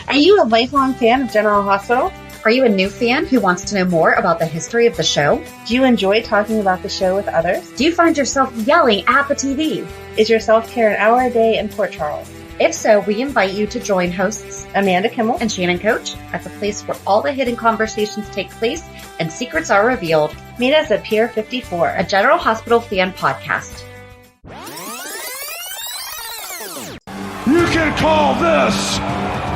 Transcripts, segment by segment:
Are you a lifelong fan of General Hospital? Are you a new fan who wants to know more about the history of the show? Do you enjoy talking about the show with others? Do you find yourself yelling at the TV? Is your self-care an hour a day in Port Charles? If so, we invite you to join hosts Amanda Kimmel and Shannon Coach at the place where all the hidden conversations take place and secrets are revealed. Meet us at Pier 54, a General Hospital fan podcast. You can call this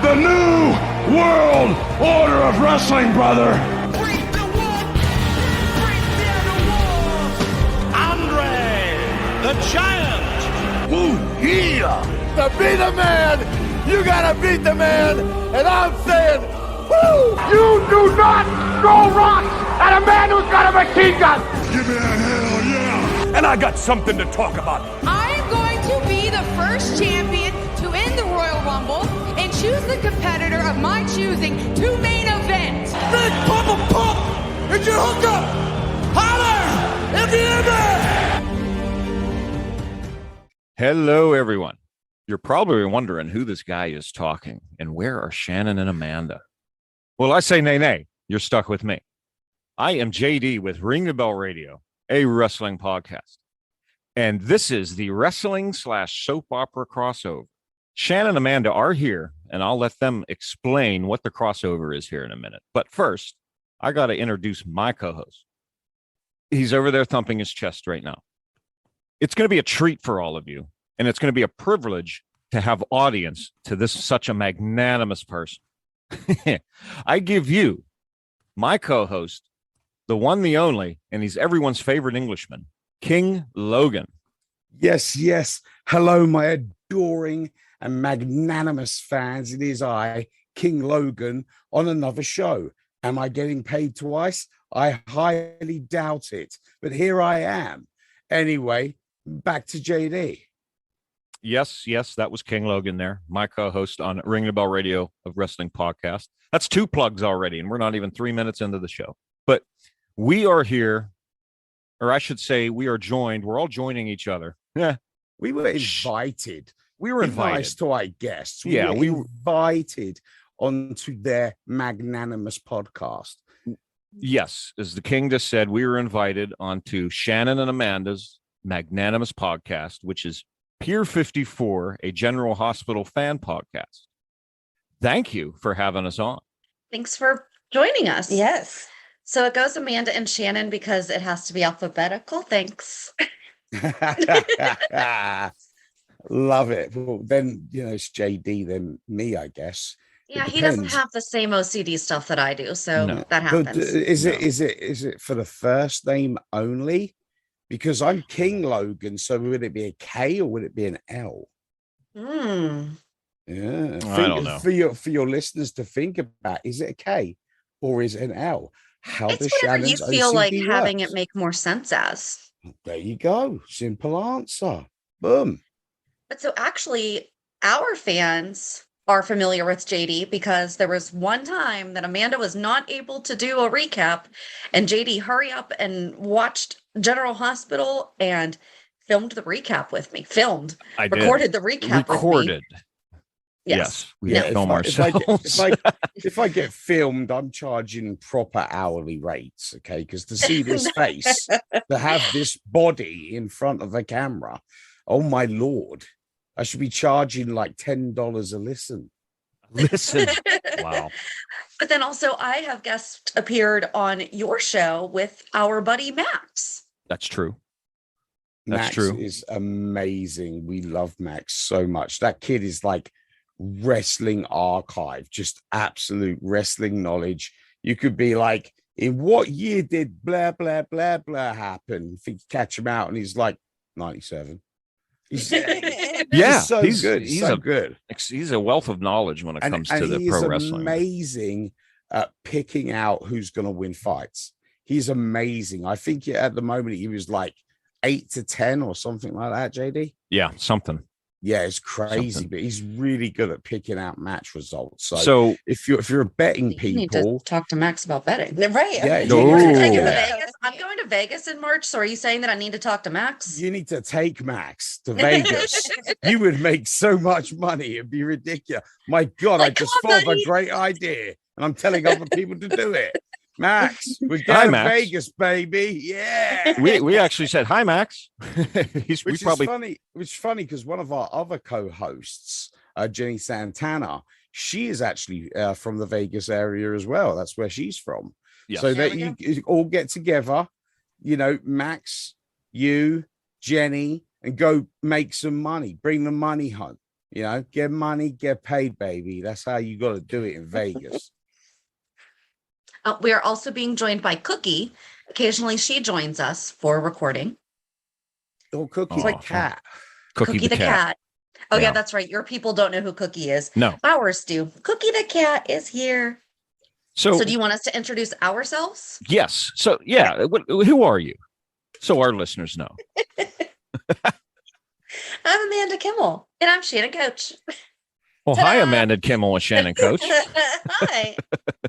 the New World Order of Wrestling, brother. Break the wall! Break down the walls! Andre, the Giant! Ooh, yeah! To be the man, you gotta beat the man, and I'm saying, woo! You do not throw rocks at a man who's got a machine gun! Give me that hell yeah! And I got something to talk about. I am going to be the first champion to win the Royal Rumble and choose the competitor of my choosing to main event. Big Papa Pump, it's your hookup! Holler! If you ever! Hello, everyone. You're probably wondering who this guy is talking and where are Shannon and Amanda? Well, I say nay. You're stuck with me. I am JD with Ring the Bell Radio, a wrestling podcast. And this is the wrestling/soap opera crossover. Shannon and Amanda are here, and I'll let them explain what the crossover is here in a minute. But first, I got to introduce my co-host. He's over there thumping his chest right now. It's going to be a treat for all of you, and it's going to be a privilege to have audience to this such a magnanimous person. I give you my co-host, the one, the only, and he's everyone's favorite Englishman, King Logan. Yes. Hello, my adoring and magnanimous fans. It is I, King Logan, on another show. Am I getting paid twice? I highly doubt it, but here I am. Anyway, back to JD. Yes, that was King Logan there, my co-host on Ring the Bell Radio of Wrestling Podcast. That's 2 plugs already, and we're not even 3 minutes into the show. But we are here, or I should say we are joined. We're all joining each other. Yeah. We were invited. We were invited. Nice to our guests. We were invited onto their magnanimous podcast. Yes, as the King just said, we were invited onto Shannon and Amanda's magnanimous podcast, which is Pier 54, a General Hospital fan podcast. Thank you for having us on. Thanks for joining us. Yes. So it goes Amanda and Shannon because it has to be alphabetical. Thanks. Love it. Well, then, it's JD, then me, I guess. Yeah, he doesn't have the same OCD stuff that I do, so that But happens. is it for the first name only? Because I'm King Logan, so would it be a K or would it be an L? Yeah. I don't know. For your listeners to think about, is it a K or is it an L? How It's does whatever you Shannon's feel OCD like having works? it make more sense as. There you go. Simple answer. Boom. But so actually, our fans are familiar with JD because there was one time that Amanda was not able to do a recap, and JD hurry up and watched General Hospital and filmed the recap with me. Recorded the recap with me. Yes, we film ourselves. If I get filmed, I'm charging proper hourly rates, okay? Because to see this face, to have this body in front of a camera, oh my Lord, I should be charging like $10 a listen. Listen. Wow. But then also I have guest appeared on your show with our buddy Max. That's true. Max is amazing. We love Max so much. That kid is like wrestling archive, just absolute wrestling knowledge. You could be like, in what year did blah blah blah blah happen? If you catch him out and he's like 97. He's so good. He's a wealth of knowledge when it comes to the pro wrestling. Amazing at picking out who's going to win fights. He's amazing. I think at the moment he was like 8 to 10 or something like that, JD. Yeah, something. Yeah, it's crazy, something. but he's really good at picking out match results. So if you're a betting You need to people, talk to Max about betting. Right. Yeah, I'm you going need to to- Vegas. I'm going to Vegas in March. So are you saying that I need to talk to Max? you need to take Max to Vegas. You would make so much money. It'd be ridiculous. My God, Like, I just come on, thought of a buddy. great idea, and I'm telling other people to do it. Max, we're Hi, going to Max. Vegas, baby. Yeah. we actually said hi, Max. Which is funny. Which is funny because one of our other co-hosts, Jenny Santana, she is actually from the Vegas area as well. That's where she's from. Yes. So There that we you all get together, Max, you, Jenny, and go make some money. Bring the money home. Get money, get paid, baby. That's how you got to do it in Vegas. We are also being joined by Cookie. Occasionally, she joins us for recording. Oh, Cookie Oh, the cat. Cookie the cat. Oh, yeah, Yeah. that's right. Your people don't know who Cookie is. No. Ours do. Cookie the cat is here. So do you want us to introduce ourselves? yes. So yeah, who are you? So our listeners know. I'm Amanda Kimmel. And I'm Shannon Coach. Well, hi, Amanda Kimmel and Shannon Coach. Hi.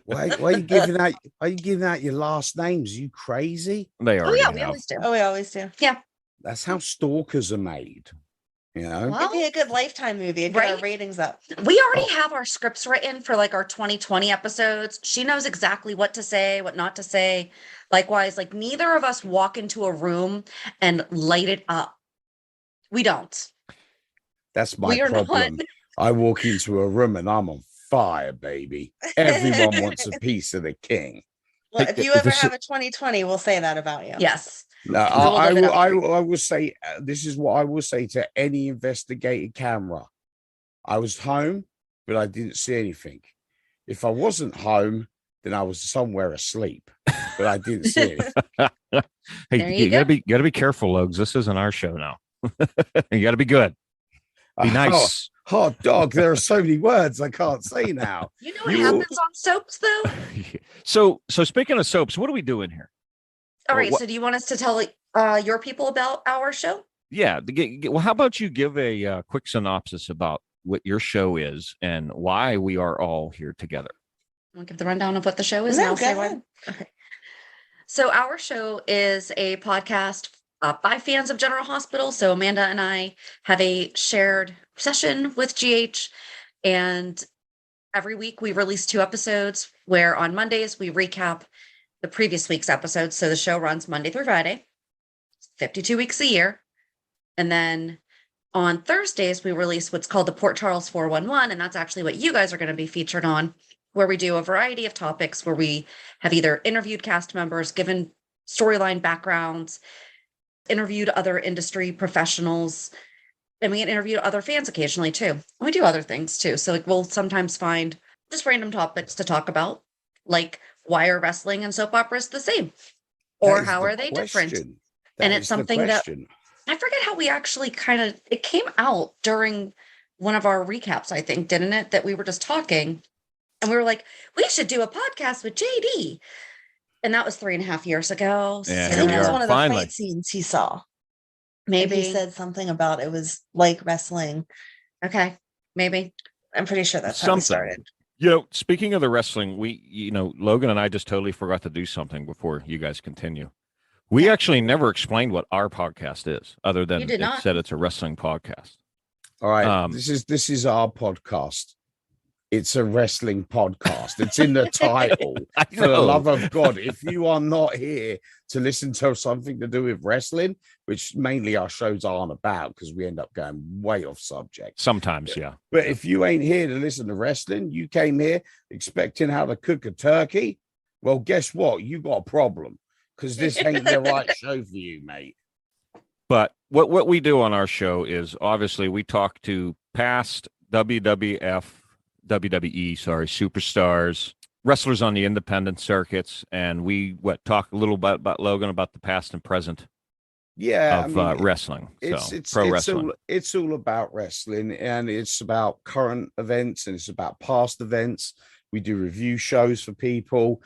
Why are you giving out? Are you giving out your last names? You crazy? They Oh, already yeah, we have. always do. Oh, we always do. Yeah. That's how stalkers are made. Well, It'd be a good Lifetime movie. It'd get our Right? ratings up. We already have our scripts written for like our 2020 episodes. She knows exactly what to say, what not to say. Likewise, like neither of us walk into a room and light it up. We don't. That's my We are not. problem. I walk into a room and I'm on fire, baby. Everyone wants a piece of the king. Well, Hey, if you ever this is- have a 2020, we'll say that about you. Yes. No, We'll I live it up. I will say this is what I will say to any investigative camera. I was home, but I didn't see anything. If I wasn't home, then I was somewhere asleep, but I didn't see anything. Hey, There you gotta go. be careful, Logs. This isn't our show now. You gotta be good. Be nice. Hot dog. There are so many words I can't say now. You know what You- happens on soaps, though? So speaking of soaps, what are we doing here? All right. what- So, do you want us to tell your people about our show? Yeah. Well, how about you give a quick synopsis about what your show is and why we are all here together? I'll give the rundown of what the show is. No, and I'll go say why. ahead. Okay. So, our show is a podcast by fans of General Hospital. So, Amanda and I have a shared session with GH, and every week we release 2 episodes where on Mondays we recap the previous week's episodes. So the show runs Monday through Friday, 52 weeks a year. And then on Thursdays, we release what's called the Port Charles 411. And that's actually what you guys are going to be featured on, where we do a variety of topics where we have either interviewed cast members, given storyline backgrounds, interviewed other industry professionals, and we interview other fans occasionally too. And we do other things too. So like we'll sometimes find just random topics to talk about, like why are wrestling and soap operas the same? Or That is how the are they different? question. And That it's is the something that question. I forget how we actually it came out during one of our recaps, I think, didn't it? That we were just talking and we were like, we should do a podcast with JD. And that was 3.5 years ago. Yeah, I here think we it was are, one of the finally. fight scenes he saw. Maybe. He said something about it was like wrestling. Okay. Maybe. I'm pretty sure that's how we Something. started. Speaking of the wrestling, Logan and I just totally forgot to do something before you guys continue. We actually never explained what our podcast is, other than You did it not. said it's a wrestling podcast. All right. This is our podcast. It's a wrestling podcast. It's in the title. I For the know. love of God, if you are not here to listen to something to do with wrestling, which mainly our shows aren't about because we end up going way off subject. Sometimes, yeah. But if you ain't here to listen to wrestling, you came here expecting how to cook a turkey. Well, guess what? You got a problem because this ain't the right show for you, mate. But what we do on our show is obviously we talk to past WWE superstars, wrestlers on the independent circuits, and we talk a little bit about Logan, about the past and present of wrestling. Wrestling. It's all about wrestling, and it's about current events, and it's about past events. We do review shows for people.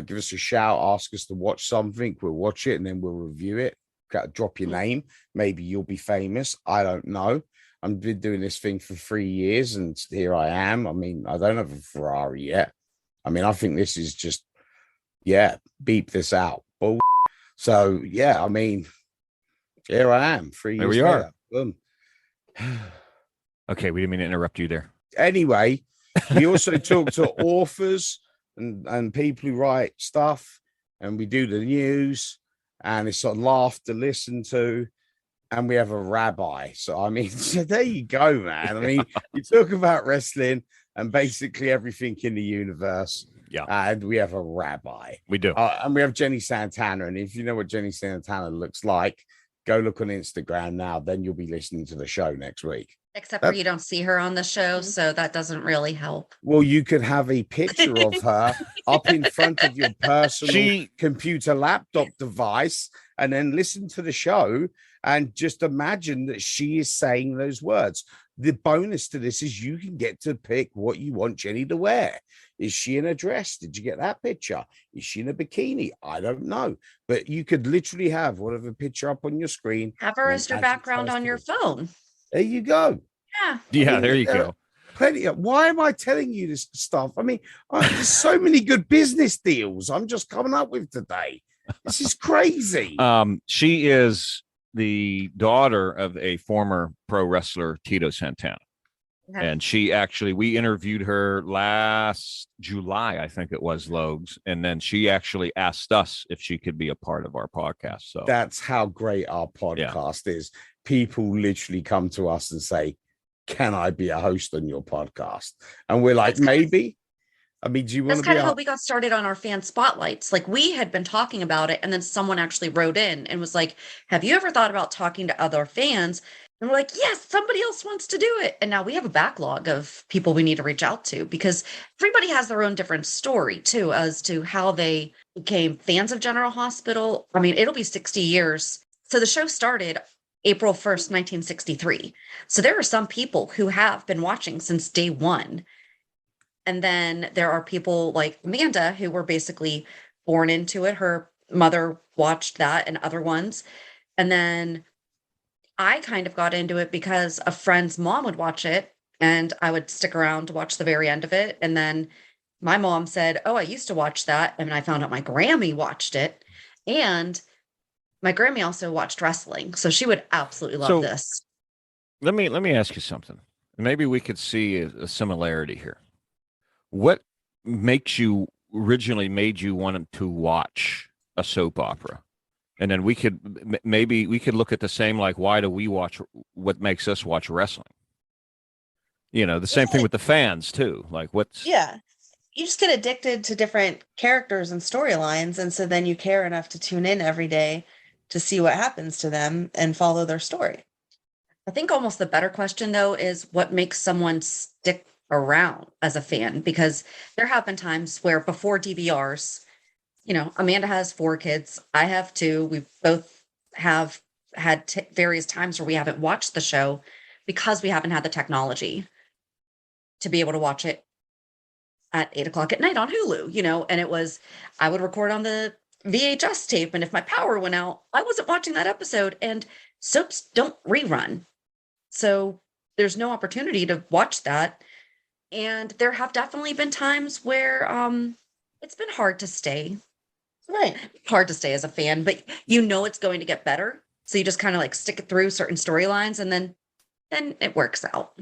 Give us a shout, ask us to watch something. We'll watch it, and then we'll review it. Drop your name. Maybe you'll be famous. I don't know. I've been doing this thing for 3 years, and here I am. I mean, I don't have a Ferrari yet. I mean, I think this is just, beep this out. Bull. So, I mean, here I am. 3 years there we later. are. Boom. Okay, we didn't mean to interrupt you there. Anyway, we also talk to authors and people who write stuff, and we do the news, and it's sort of laugh to listen to, and we have a rabbi. So I mean, so there you go, man. I mean, you talk about wrestling and basically everything in the universe. Yeah, and we have a rabbi. We do, and we have Jenny Santana. And if you know what Jenny Santana looks like, go look on Instagram now. Then you'll be listening to the show next week. Except for you don't see her on the show, so that doesn't really help. Well, you could have a picture of her up in front of your personal computer laptop device and then listen to the show and just imagine that she is saying those words. The bonus to this is you can get to pick what you want Jenny to wear. Is she in a dress? Did you get that picture? Is she in a bikini? I don't know. But you could literally have whatever picture up on your screen. Have her as your background on your phone. There you go. Yeah. Yeah, there you go. Plenty of, why am I telling you this stuff? I mean, there's so many good business deals I'm just coming up with today. This is crazy. She is the daughter of a former pro wrestler, Tito Santana. Okay. And we interviewed her last July, I think it was, Logs. And then she actually asked us if she could be a part of our podcast. So that's how great our podcast is. People literally come to us and say, can I be a host on your podcast? And we're like, maybe. I mean, do you want to be? That's kind of how we got started on our fan spotlights. Like, we had been talking about it, and then someone actually wrote in and was like, have you ever thought about talking to other fans? And we're like, yes, somebody else wants to do it. And now we have a backlog of people we need to reach out to, because everybody has their own different story too, as to how they became fans of General Hospital. I mean, it'll be 60 years. So the show started April 1st, 1963. So there are some people who have been watching since day one. And then there are people like Amanda who were basically born into it. Her mother watched that and other ones. And then I kind of got into it because a friend's mom would watch it, and I would stick around to watch the very end of it. And then my mom said, oh, I used to watch that. And I found out my Grammy watched it. And my Grammy also watched wrestling, so she would absolutely love this. Let me ask you something. Maybe we could see a similarity here. What originally made you want to watch a soap opera? And then we could look at the same, like, why do we watch? What makes us watch wrestling? You know, the same thing with the fans too. Like, what's you just get addicted to different characters and storylines, and so then you care enough to tune in every day to see what happens to them and follow their story. I think almost the better question, though, is what makes someone stick around as a fan, because there have been times where before DVRs, you know, Amanda has 4 kids. I have 2. We both have had various times where we haven't watched the show because we haven't had the technology to be able to watch it at 8:00 at night on Hulu, you know, and I would record on the VHS tape. And if my power went out, I wasn't watching that episode, and soaps don't rerun. So there's no opportunity to watch that. And there have definitely been times where it's been hard to stay. Right. Hard to stay as a fan, but you know it's going to get better. So you just kind of like stick it through certain storylines, and then it works out.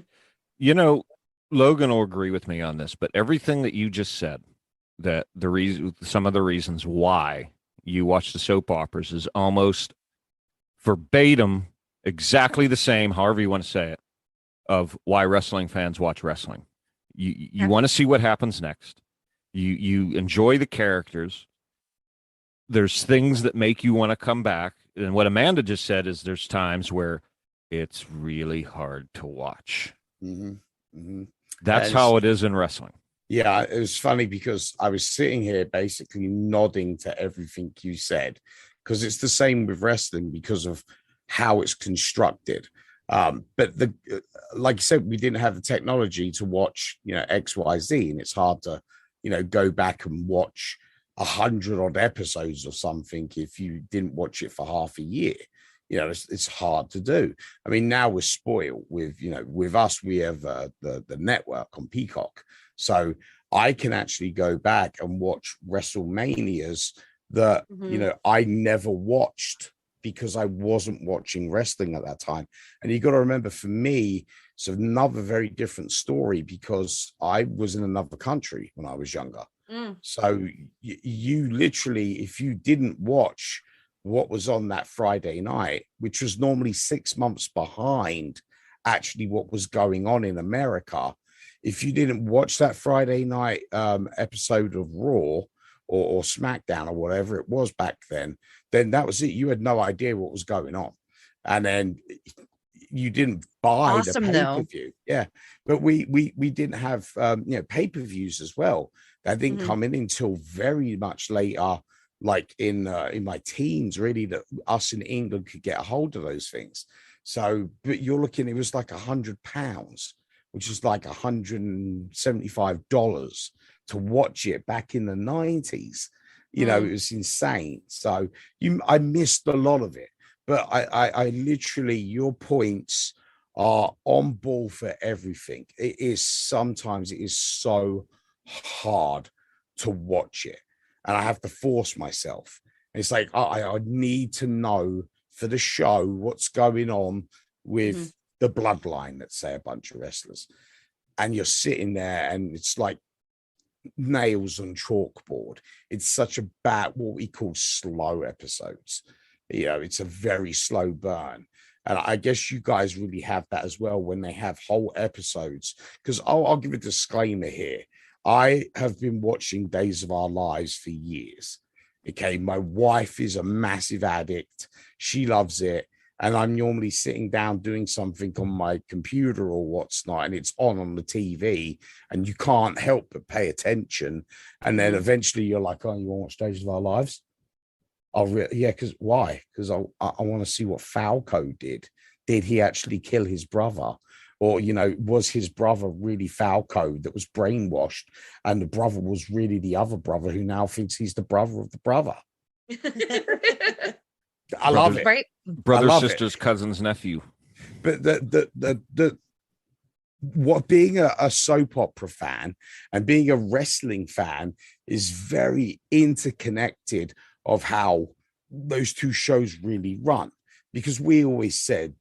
You know, Logan will agree with me on this, but everything that you just said, that some of the reasons why you watch the soap operas is almost verbatim, exactly the same, however you want to say it, of why wrestling fans watch wrestling. You want to see what happens next. You enjoy the characters. There's things that make you want to come back. And what Amanda just said is there's times where it's really hard to watch. Mm-hmm. Mm-hmm. That's how it is in wrestling. Yeah, it was funny because I was sitting here basically nodding to everything you said, because it's the same with wrestling because of how it's constructed. But like you said, we didn't have the technology to watch, you know, XYZ, and it's hard to, you know, go back and watch 100 odd episodes or something if you didn't watch it for half a year. it's hard to do. I mean, now we're spoiled with, with us, we have the network on Peacock. So I can actually go back and watch WrestleManias that, I never watched because I wasn't watching wrestling at that time. And you got to remember, for me, it's another very different story because I was in another country when I was younger. So you literally, if you didn't watch what was on that Friday night, which was normally 6 months behind actually what was going on in America, if you didn't watch that Friday night episode of Raw or SmackDown or whatever it was back then that was it. You had no idea what was going on. And then you didn't buy the pay-per-view. Yeah. But we didn't have pay-per-views as well. That didn't come in until very much later, like in my teens, really, that us in England could get a hold of those things. So, but you're looking, it was like £100, which is like $175 to watch it back in the 90s. It was insane. So I missed a lot of it, but I literally, your points are on ball for everything. Sometimes it is so hard to watch it, and I have to force myself. And it's like, I need to know for the show what's going on with the bloodline, let's say, a bunch of wrestlers, and you're sitting there and it's like nails on chalkboard. It's such a bad, what we call slow episodes. It's a very slow burn. And I guess you guys really have that as well when they have whole episodes, because I'll give a disclaimer here. I have been watching Days of Our Lives for years. Okay, my wife is a massive addict. She loves it. And I'm normally sitting down doing something on my computer or what's not, and it's on the TV, and you can't help but pay attention. And then eventually you're like, oh, you want to watch Days of Our Lives? Yeah, because why? Because I want to see what Falco did. Did he actually kill his brother? Or, was his brother really Falco that was brainwashed, and the brother was really the other brother who now thinks he's the brother of the brother? I love it. Right? Brother, sisters, cousins, nephew. But what being a soap opera fan and being a wrestling fan is very interconnected of how those two shows really run. Because we always said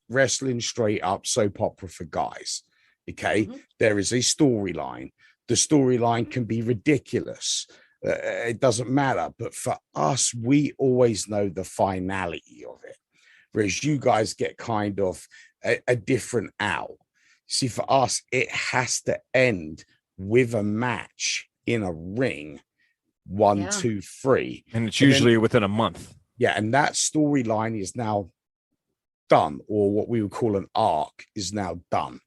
wrestling straight up, soap opera for guys. Okay. There is a storyline. The storyline can be ridiculous. It doesn't matter. But for us, we always know the finality of it. Whereas you guys get kind of a different out. See, for us, it has to end with a match in a ring. 1, 2, 3. And it's usually within a month. Yeah. And that storyline is now done, or what we would call an arc is now done.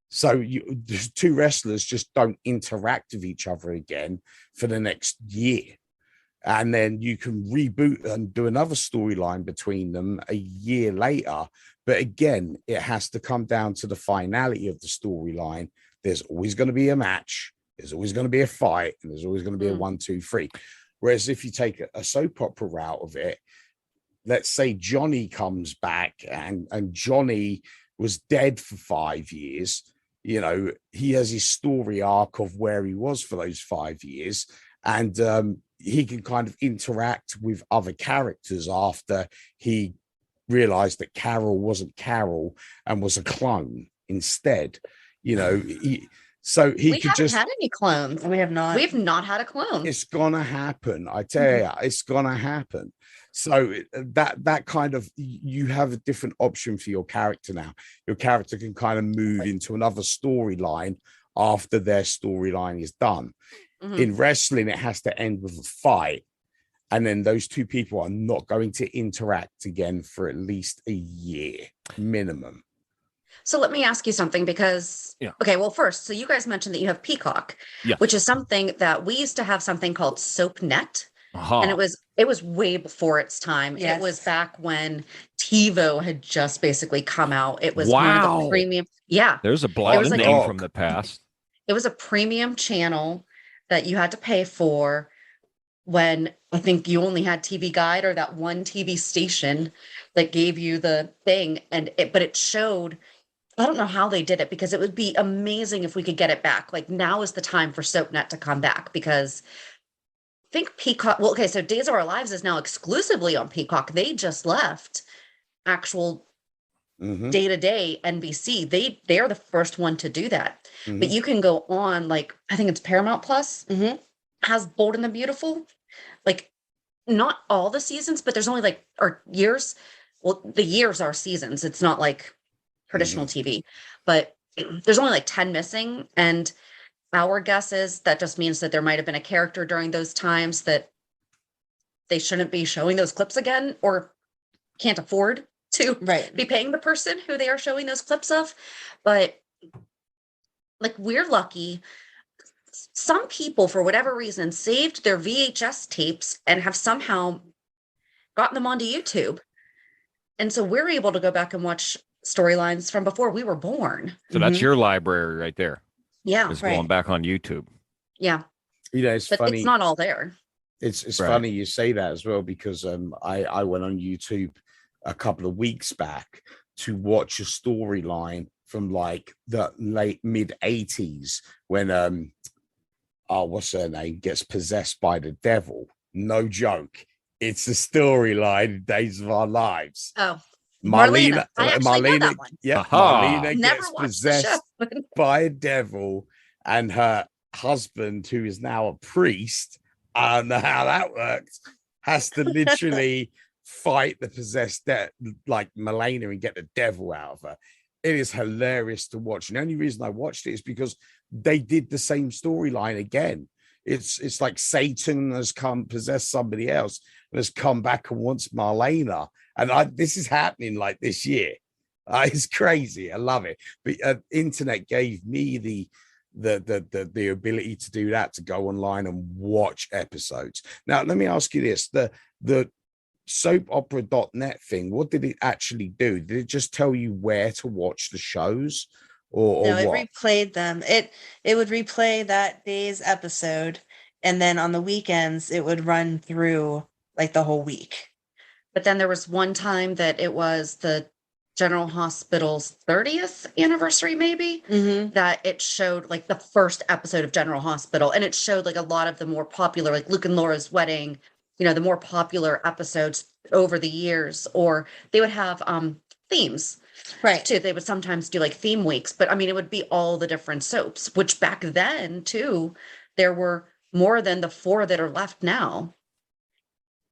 So the two wrestlers just don't interact with each other again for the next year. And then you can reboot and do another storyline between them a year later. But again, it has to come down to the finality of the storyline. There's always going to be a match. There's always going to be a fight. And there's always going to be a 1, 2, 3. Whereas if you take a soap opera route of it, let's say Johnny comes back and Johnny was dead for 5 years. He has his story arc of where he was for those 5 years. And he can kind of interact with other characters after he realized that Carol wasn't Carol and was a clone instead. We haven't had any clones. We have not. We've not had a clone. It's gonna happen. I tell you, it's gonna happen. So that kind of, you have a different option for your character now. Your character can kind of move into another storyline after their storyline is done. In wrestling, it has to end with a fight. And then those two people are not going to interact again for at least a year minimum. So let me ask you something, because, okay, well, first, so you guys mentioned that you have Peacock, which is something that we used to have something called SoapNet. And it was way before its time. Yes. It was back when TiVo had just basically come out. It was one of the premium. Yeah. There's a blind name from the past. It was a premium channel that you had to pay for when I think you only had TV Guide or that one TV station that gave you the thing, but it showed. I don't know how they did it, because it would be amazing if we could get it back. Like, now is the time for SoapNet to come back, because I think Peacock. Well, okay, so Days of Our Lives is now exclusively on Peacock. They just left actual day-to-day NBC. They are the first one to do that. But you can go on, like, I think it's Paramount Plus has Bold and the Beautiful. Like, not all the seasons, but there's only like, or years. Well, the years are seasons. It's not like traditional TV, but there's only like 10 missing. And our guess is that just means that there might have been a character during those times that they shouldn't be showing those clips again, or can't afford to be paying the person who they are showing those clips of. But like, we're lucky. Some people, for whatever reason, saved their VHS tapes and have somehow gotten them onto YouTube. And so we're able to go back and watch storylines from before we were born. So that's your library right there. Yeah. It's going back on YouTube. Yeah. You know, it's but funny. It's not all there. It's funny you say that as well, because I went on YouTube a couple of weeks back to watch a storyline from like the late mid 80s when what's her name gets possessed by the devil. No joke. It's a storyline, Days of Our Lives. Oh. Marlena, I actually know that one. Yeah, Marlena Never gets watched the show. possessed by a devil, and her husband, who is now a priest, I don't know how that works, has to literally fight the possessed like Marlena, and get the devil out of her. It is hilarious to watch. And the only reason I watched it is because they did the same storyline again. It's like Satan has come possess somebody else and has come back and wants Marlena. And this is happening like this year. It's crazy. I love it. But internet gave me the ability to do that, to go online and watch episodes. Now, let me ask you this: the soapopera.net thing, what did it actually do? Did it just tell you where to watch the shows, or no, it what? replayed them. It would replay that day's episode, and then on the weekends it would run through like the whole week. But then there was one time that it was the General Hospital's 30th anniversary, maybe, that it showed like the first episode of General Hospital, and it showed like a lot of the more popular, like Luke and Laura's wedding, you know, the more popular episodes over the years. Or they would have themes, right, too. They would sometimes do like theme weeks, but I mean, it would be all the different soaps, which back then too, there were more than the 4 that are left now.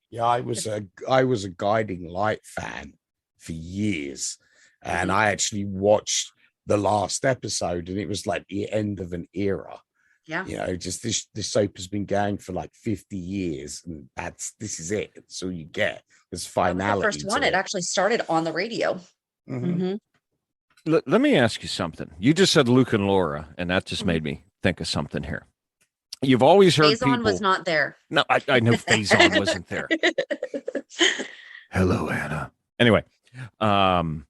Yeah, I was a Guiding Light fan for years, and I actually watched the last episode, and it was like the end of an era. Yeah, you know, just this soap has been going for like 50 years, and this is it. That's all you get. It's finality. The first one, it actually started on the radio. Let me ask you something. You just said Luke and Laura, and that just made me think of something here. You've always heard Faison people... was not there. No, I know Faison wasn't there. Hello, Anna. Anyway, now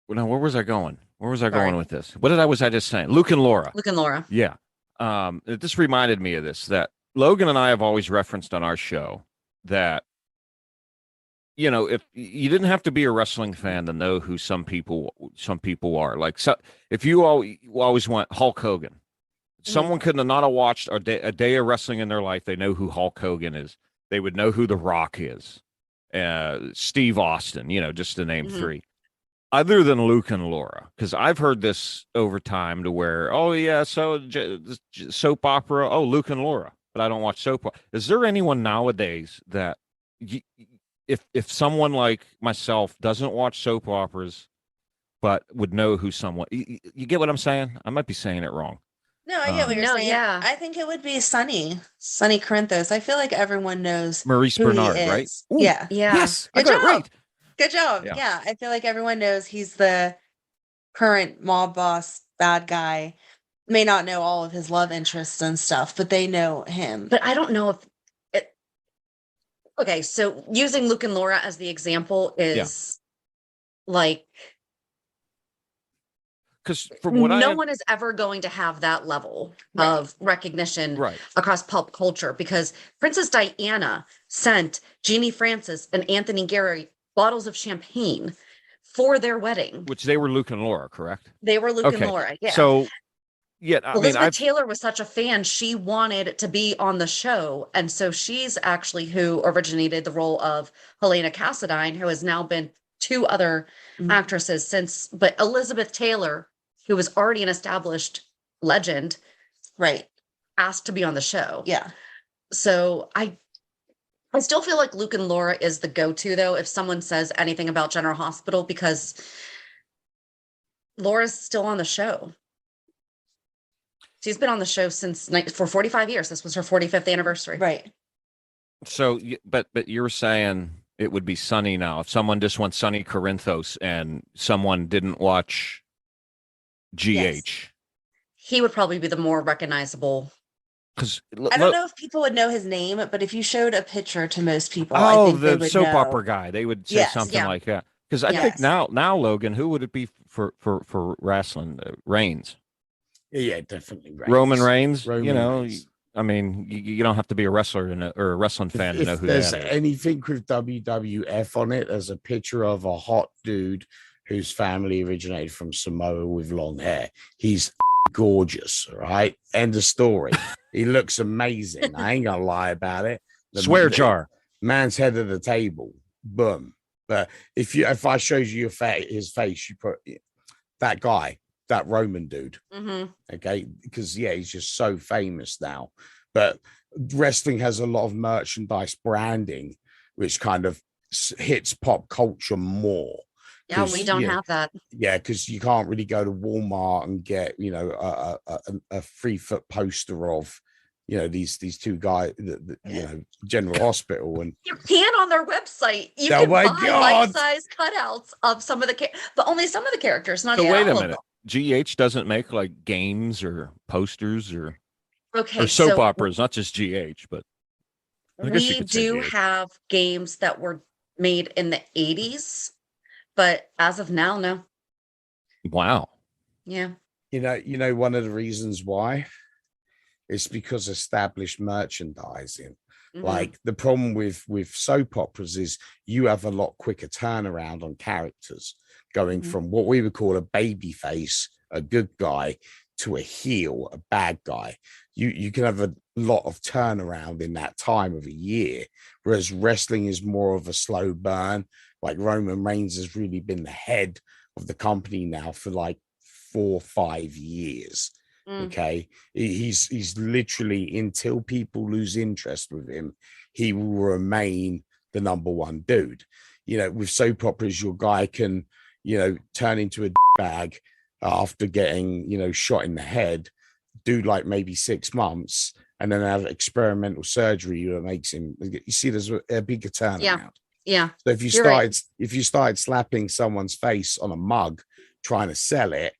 where was I going? Where was I going with this? What was I just saying? Luke and Laura. Luke and Laura. Yeah. This reminded me of this, that Logan and I have always referenced on our show that, you know, if you didn't have to be a wrestling fan to know who some people are. Like, so if you always want Hulk Hogan, someone could not have watched a day of wrestling in their life. They know who Hulk Hogan is. They would know who The Rock is. Steve Austin, you know, just to name 3. Other than Luke and Laura, because I've heard this over time to where, oh, yeah, so soap opera, oh, Luke and Laura, but I don't watch soap opera. Is there anyone nowadays that, if someone like myself doesn't watch soap operas, but would know who someone, you get what I'm saying? I might be saying it wrong. No, I get what you're saying. Yeah. I think it would be Sonny Corinthos. I feel like everyone knows Maurice who Bernard, he is. right? Ooh, yeah. Yes, Good I got job. it right. Good job. Yeah, I feel like everyone knows he's the current mob boss, bad guy. May not know all of his love interests and stuff, but they know him. But I don't know if it... Okay, so using Luke and Laura as the example is like... because from what no one is ever going to have that level of recognition across pop culture, because Princess Diana sent Jeannie Francis and Anthony Gary bottles of champagne for their wedding. Which they were Luke and Laura, correct? They were Luke and Laura, yeah. So, yeah, Elizabeth Taylor was such a fan. She wanted to be on the show. And so she's actually who originated the role of Helena Cassadine, who has now been 2 other actresses since. But Elizabeth Taylor, who was already an established legend, asked to be on the show. Yeah. So I still feel like Luke and Laura is the go-to, though, if someone says anything about General Hospital, because Laura's still on the show. She's been on the show for 45 years. This was her 45th anniversary. Right. So, but you're saying it would be Sunny now. If someone just went Sunny Corinthos and someone didn't watch GH. Yes. He would probably be the more recognizable. Because I don't know if people would know his name, but if you showed a picture to most people, I think they the would soap know. opera guy, they would say something like that. Because I think now, Logan, who would it be for wrestling? Reigns. Yeah, definitely. Roman Reigns. Reigns. I mean, you don't have to be a wrestler or a wrestling fan to know who that is. If there's anything with WWF on it, there's a picture of a hot dude whose family originated from Samoa with long hair. He's gorgeous, right? End of story. He looks amazing. I ain't gonna lie about it. Swear jar. Man's head of the table. Boom. But if I showed you his face, you put that guy. That Roman dude, okay, because he's just so famous now. But wrestling has a lot of merchandise branding, which kind of hits pop culture more. Yeah, we don't have that. Yeah, because you can't really go to Walmart and get a 3-foot poster of these 2 guys, General Hospital, and you can on their website. You can buy life-size cutouts of some of but only some of the characters. Not so all wait a of minute. them. GH doesn't make like games or posters or or soap operas, not just GH, but we do have games that were made in the 80s, but as of now, no. Wow. Yeah. One of the reasons why is because established merchandising. Like the problem with soap operas is you have a lot quicker turnaround on characters, going from what we would call a baby face, a good guy, to a heel, a bad guy. You can have a lot of turnaround in that time of a year, whereas wrestling is more of a slow burn. Like Roman Reigns has really been the head of the company now for like 4 or 5 years. Okay, he's literally, until people lose interest with him, he will remain the number 1 dude. With soap operas, your guy can turn into a bag after getting shot in the head, do like maybe 6 months, and then have experimental surgery that makes him. You see, there's a bigger turnaround. Yeah. So if you started slapping someone's face on a mug trying to sell it,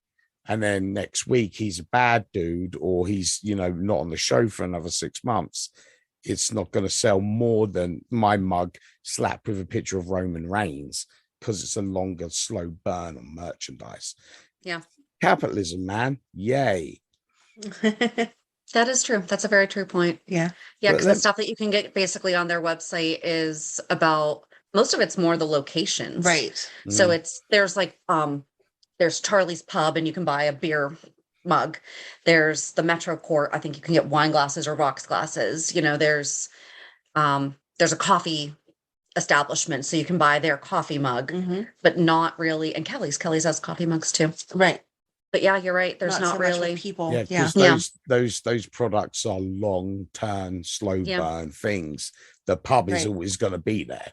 and then next week he's a bad dude, or he's not on the show for another 6 months, it's not going to sell more than my mug slapped with a picture of Roman Reigns, because it's a longer, slow burn on merchandise. Yeah. Capitalism, man. Yay. That is true. That's a very true point. Yeah. Yeah, because the stuff that you can get basically on their website is about, most of it's more the locations. Right. So there's Charlie's Pub, and you can buy a beer mug. There's the Metro Court. I think you can get wine glasses or rocks glasses. There's a coffee establishment, so you can buy their coffee mug, but not really. And Kelly's has coffee mugs too. Right. But yeah, you're right. There's not so really people. Yeah, because those products are long turn, slow burn things. The pub is always going to be there.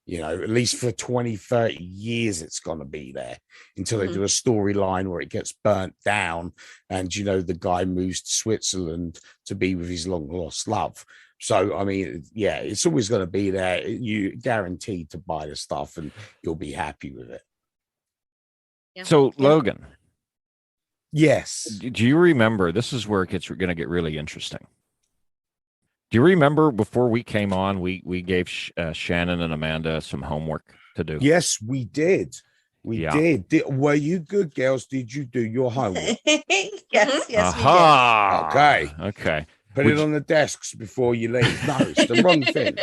At least for 20, 30 years, it's going to be there until they do a storyline where it gets burnt down and, the guy moves to Switzerland to be with his long lost love. So, I mean, yeah, it's always going to be there. You're guaranteed to buy the stuff and you'll be happy with it. Yeah. So, Logan. Yes. Do you remember, this is where it gets going to get really interesting. Do you remember before we came on, we gave Shannon and Amanda some homework to do? Yes, we did. We did. Were you good, girls? Did you do your homework? Yes, we Okay. Put it on the desks before you leave. No, it's the wrong thing.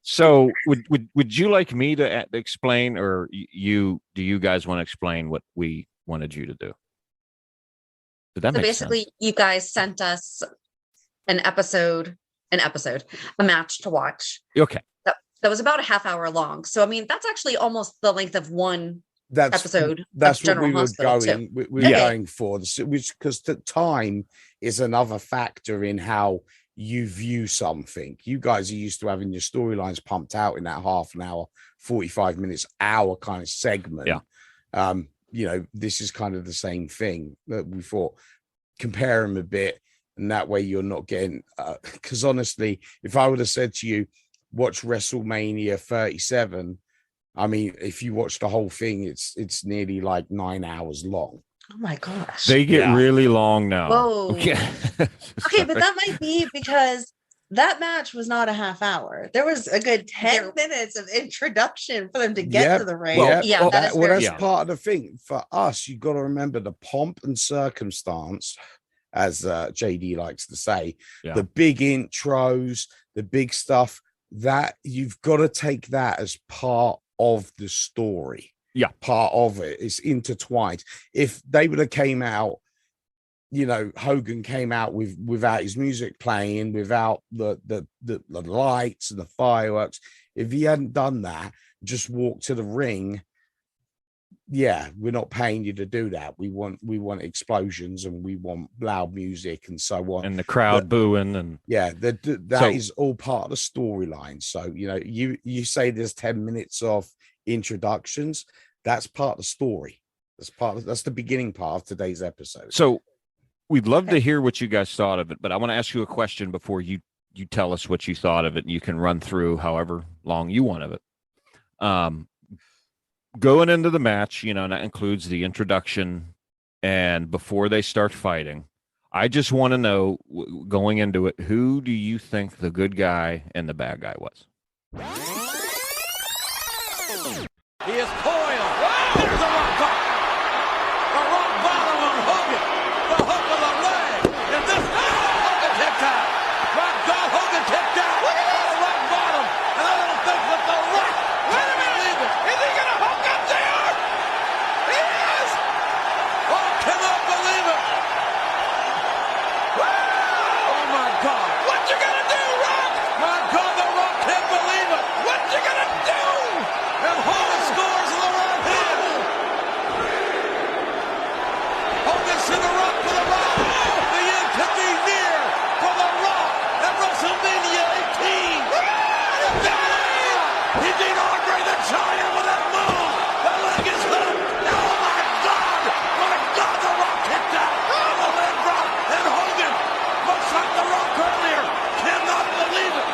So would you like me to explain, or do you guys want to explain what we wanted you to do? Did that make basically sense? You guys sent us a match to watch. Okay. That was about a half hour long. So, I mean, that's actually almost the length of one episode. That's what we were going. We were going for, which because the time is another factor in how you view something. You guys are used to having your storylines pumped out in that half an hour, 45 minutes, hour kind of segment. Yeah. This is kind of the same thing that we thought. Compare them a bit, and that way you're not getting. Because honestly, if I would have said to you, watch WrestleMania 37. I mean, if you watch the whole thing, it's nearly like 9 hours long. Oh my gosh. They get really long now. Whoa. Okay, but that might be because that match was not a half hour. There was a good 10 minutes of introduction for them to get to the ring. That's part of the thing. For us, you've got to remember the pomp and circumstance, as JD likes to say, the big intros, the big stuff, that you've got to take that as part of the story. Yeah, part of it is intertwined. If they would have came out, Hogan came out without his music playing, without the lights and the fireworks. If he hadn't done that, just walked to the ring. Yeah, we're not paying you to do that. We want explosions and we want loud music and so on, and the crowd booing, and that is all part of the storyline. So you say there's 10 minutes of introductions. That's part of the story. That's the beginning part of today's episode. So we'd love to hear what you guys thought of it, but I want to ask you a question before you tell us what you thought of it, and you can run through however long you want of it. Going into the match, and that includes the introduction and before they start fighting. I just want to know, going into it, who do you think the good guy and the bad guy was? He is coiled. There's a rock bottom. A rock bottom on Hogan. The hook of the leg. And this Hogan tipped out. Rock bottom. Hogan tipped out. Look at this. Rock bottom. And I don't think that the rock. Wait a minute. Is he going to hook up there? He is. Oh, cannot believe it. Oh, my God. What you going to do, Rock? My God, the Rock can't believe it. What you going to do? And Hogan scores in the right hand. Hogan to the Rock for the Rock. The end could be near for the Rock at WrestleMania 18. He beat Andre the Giant with that move. The leg is hooked. Oh my God! My God, the Rock kicked out. Oh, the leg drop. And Hogan, much like the Rock earlier, cannot believe it.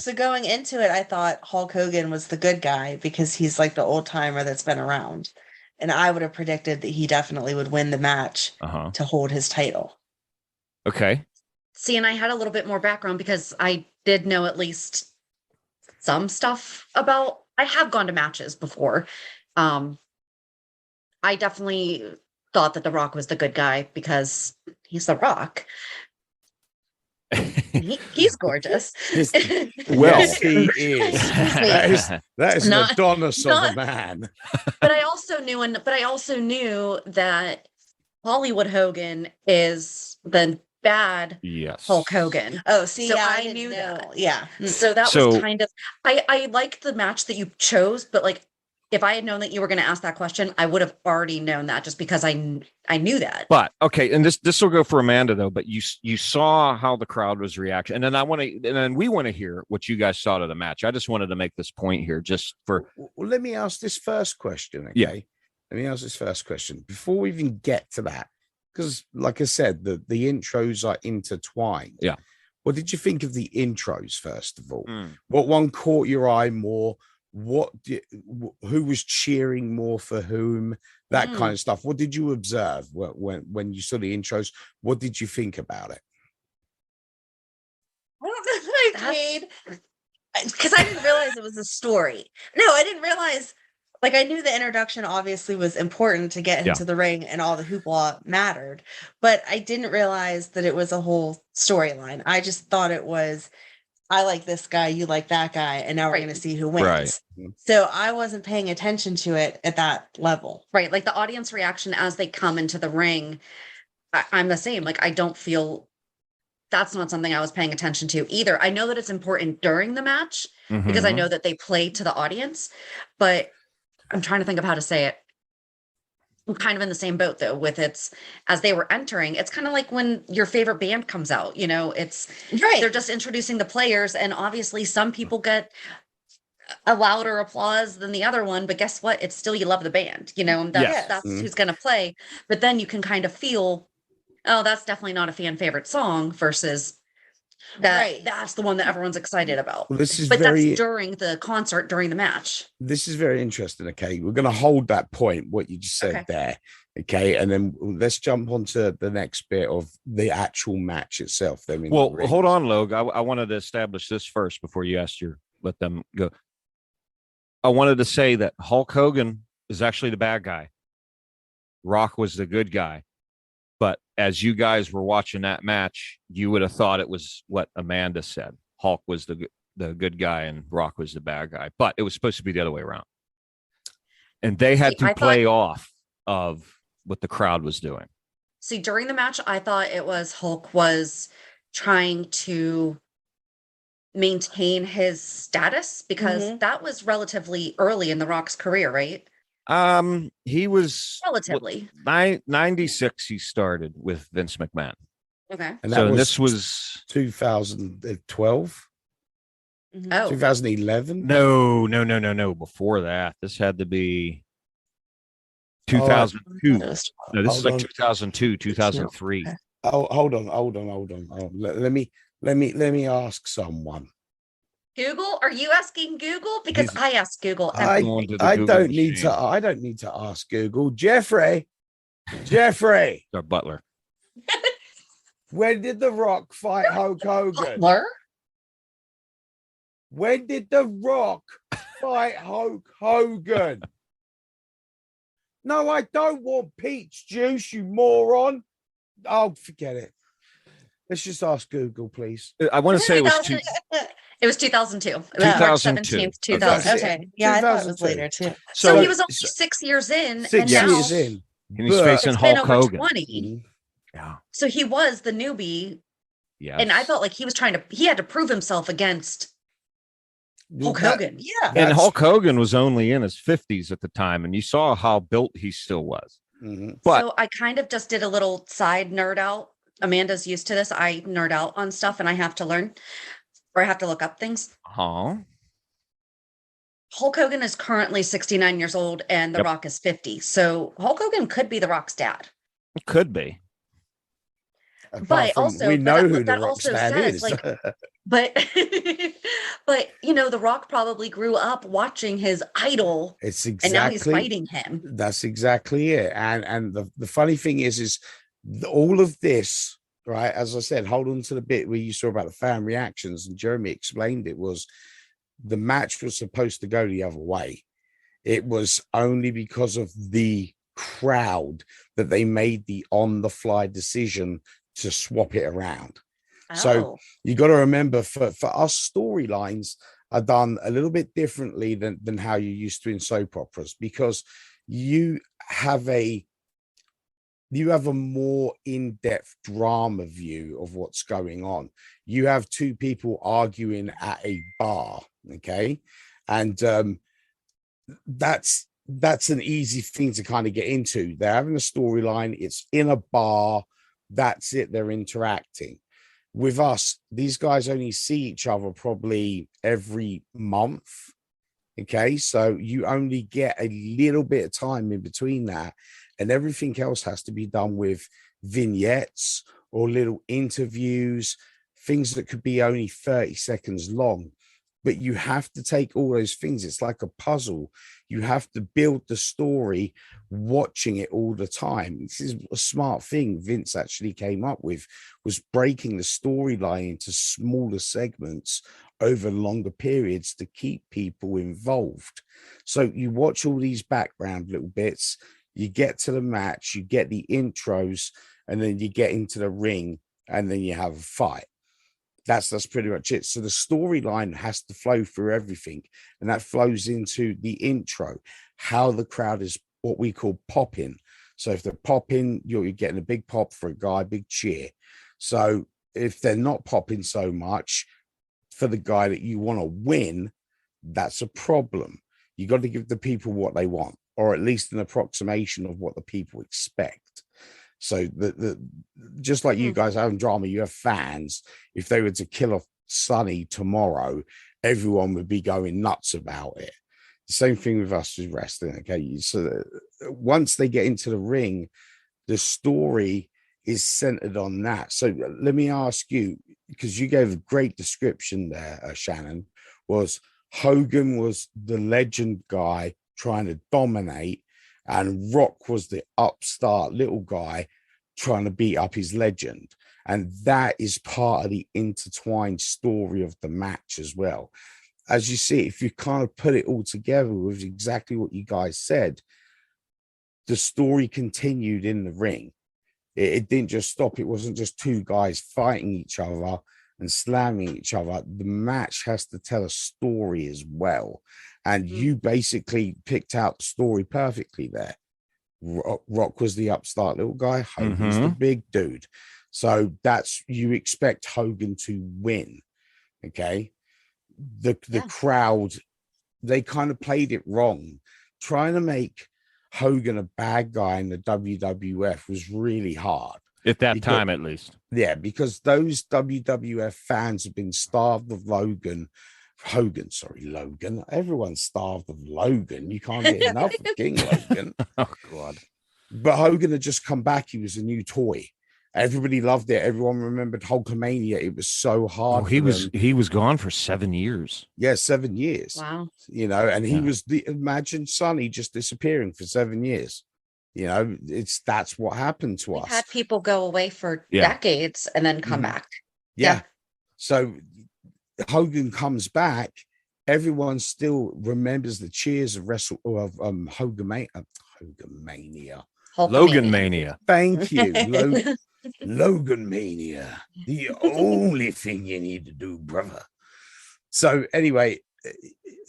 So going into it, I thought Hulk Hogan was the good guy because he's like the old timer that's been around. And I would have predicted that he definitely would win the match to hold his title. Okay. See, and I had a little bit more background because I did know at least some stuff about, I have gone to matches before. I definitely thought that The Rock was the good guy because he's The Rock. He's gorgeous. Well, he is. That is an Adonis of a man. But I also knew that Hollywood Hogan is the bad Hulk Hogan. Oh, see, so yeah, I knew that. Yeah. So that was kind of, I liked the match that you chose, but like, if I had known that you were going to ask that question, I would have already known that just because I knew that. But okay, and this will go for Amanda though. But you saw how the crowd was reacting, and then we want to hear what you guys thought of the match. I just wanted to make this point here, just for. Well, let me ask this first question. Okay, let me ask this first question before we even get to that, because like I said, the intros are intertwined. Yeah. What did you think of the intros first of all? What one caught your eye more? Who was cheering more for whom, that kind of stuff? What did you observe when you saw the intros? What did you think about it? I don't know what I made, because I didn't realize it was a story. No, I didn't realize Like, I knew the introduction obviously was important to get into the ring and all the hoopla mattered, but I didn't realize that it was a whole storyline. I just thought it was, I like this guy, you like that guy, and now we're going to see who wins. Right. So I wasn't paying attention to it at that level. Right. Like the audience reaction as they come into the ring, I'm the same. Like, I don't feel that's not something I was paying attention to either. I know that it's important during the match because I know that they play to the audience, but I'm trying to think of how to say it. I'm kind of in the same boat though with as they were entering, it's kind of like when your favorite band comes out, it's right. They're just introducing the players, and obviously some people get a louder applause than the other one, but guess what? It's still, you love the band, and that's who's going to play. But then you can kind of feel, oh, that's definitely not a fan favorite song versus that's the one that everyone's excited about. Well, that's during the concert, during the match. This is very interesting. Okay, we're going to hold that point, what you just said there. Okay, and then let's jump on to the next bit of the actual match itself. Then, well, hold on, Logue. I wanted to establish this first before you let them go. I wanted to say that Hulk Hogan is actually the bad guy. Rock was the good guy. But as you guys were watching that match, you would have thought it was what Amanda said. Hulk was the good guy and Rock was the bad guy. But it was supposed to be the other way around. And they had to play off of what the crowd was doing. See, during the match, I thought it was Hulk was trying to maintain his status because that was relatively early in The Rock's career, right? He was relatively 96. He started with Vince McMahon. Okay. And so this was 2012. Oh, 2011. No. Before that, this had to be 2002. No, this is like 2002, 2003. Oh, hold on. Let me ask someone. Google? Are you asking Google? Because I asked Google. I don't need to ask Google. Jeffrey, our butler. When did The Rock fight Hulk Hogan? Butler? When did The Rock fight Hulk Hogan? No, I don't want peach juice, you moron. Oh, forget it. Let's just ask Google, please. I want to say it was It was 2002. It was 2002. March 17th, 2000. Okay. Yeah, I thought it was later too. So he was only 6 years in. 6 years in. And he's facing Hulk Hogan. 20. Yeah. So he was the newbie. Yeah. And I felt like he had to prove himself against Hulk Hogan. Yeah. And Hulk Hogan was only in his 50s at the time. And you saw how built he still was. But so I kind of just did a little side nerd out. Amanda's used to this. I nerd out on stuff and I have to learn. Or I have to look up things. Hulk Hogan is currently 69 years old and The Rock is 50. So Hulk Hogan could be The Rock's dad. It could be. But also, we know who that The Rock's also dad says, is. like, but The Rock probably grew up watching his idol. And now he's fighting him. That's exactly it. And the funny thing is all of this, right? As I said, hold on to the bit where you saw about the fan reactions, and Jeremy explained it was the match was supposed to go the other way. It was only because of the crowd that they made the on-the-fly decision to swap it around. So you got to remember, for us, storylines are done a little bit differently than how you're used to in soap operas, because you have a more in-depth drama view of what's going on. You have two people arguing at a bar, okay? And that's an easy thing to kind of get into. They're having a storyline, it's in a bar, that's it, they're interacting. With us, these guys only see each other probably every month, okay? So you only get a little bit of time in between that. And everything else has to be done with vignettes or little interviews, things that could be only 30 seconds long. But you have to take all those things. It's like a puzzle. You have to build the story, watching it all the time. This is a smart thing Vince actually came up with, was breaking the storyline into smaller segments over longer periods to keep people involved. So you watch all these background little bits, you get to the match, you get the intros, and then you get into the ring, and then you have a fight. That's pretty much it. So the storyline has to flow through everything, and that flows into the intro, how the crowd is what we call popping. So if they're popping, you're getting a big pop for a guy, big cheer. So if they're not popping so much for the guy that you want to win, that's a problem. You got to give the people what they want, or at least an approximation of what the people expect. So just like you guys have in drama, you have fans. If they were to kill off Sonny tomorrow, everyone would be going nuts about it. The same thing with us with wrestling. Okay, so once they get into the ring, the story is centered on that. So let me ask you, because you gave a great description there, Shannon, was Hogan was the legend guy trying to dominate, and Rock was the upstart little guy trying to beat up his legend. And that is part of the intertwined story of the match as well. As you see, if you kind of put it all together with exactly what you guys said, the story continued in the ring. It didn't just stop. It wasn't just two guys fighting each other and slamming each other. The match has to tell a story as well. And you basically picked out the story perfectly there. Rock was the upstart little guy. Hogan's the big dude. So that's, you expect Hogan to win. Okay. The crowd, they kind of played it wrong. Trying to make Hogan a bad guy in the WWF was really hard. At that time, at least. Yeah, because those WWF fans have been starved of Logan. Everyone's starved of Logan. You can't get enough of King Logan. Oh, God. But Hogan had just come back. He was a new toy. Everybody loved it. Everyone remembered Hulkamania. It was so hard. Oh, he was gone for 7 years. Yeah, 7 years. Wow. You know, and he was imagine Sonny just disappearing for 7 years. You know, that's what happened to us. Had people go away for decades and then come back. Yeah. So Hogan comes back. Everyone still remembers the cheers of Hogamania. Logan Mania. Thank you. Logan Mania. The only thing you need to do, brother. So anyway,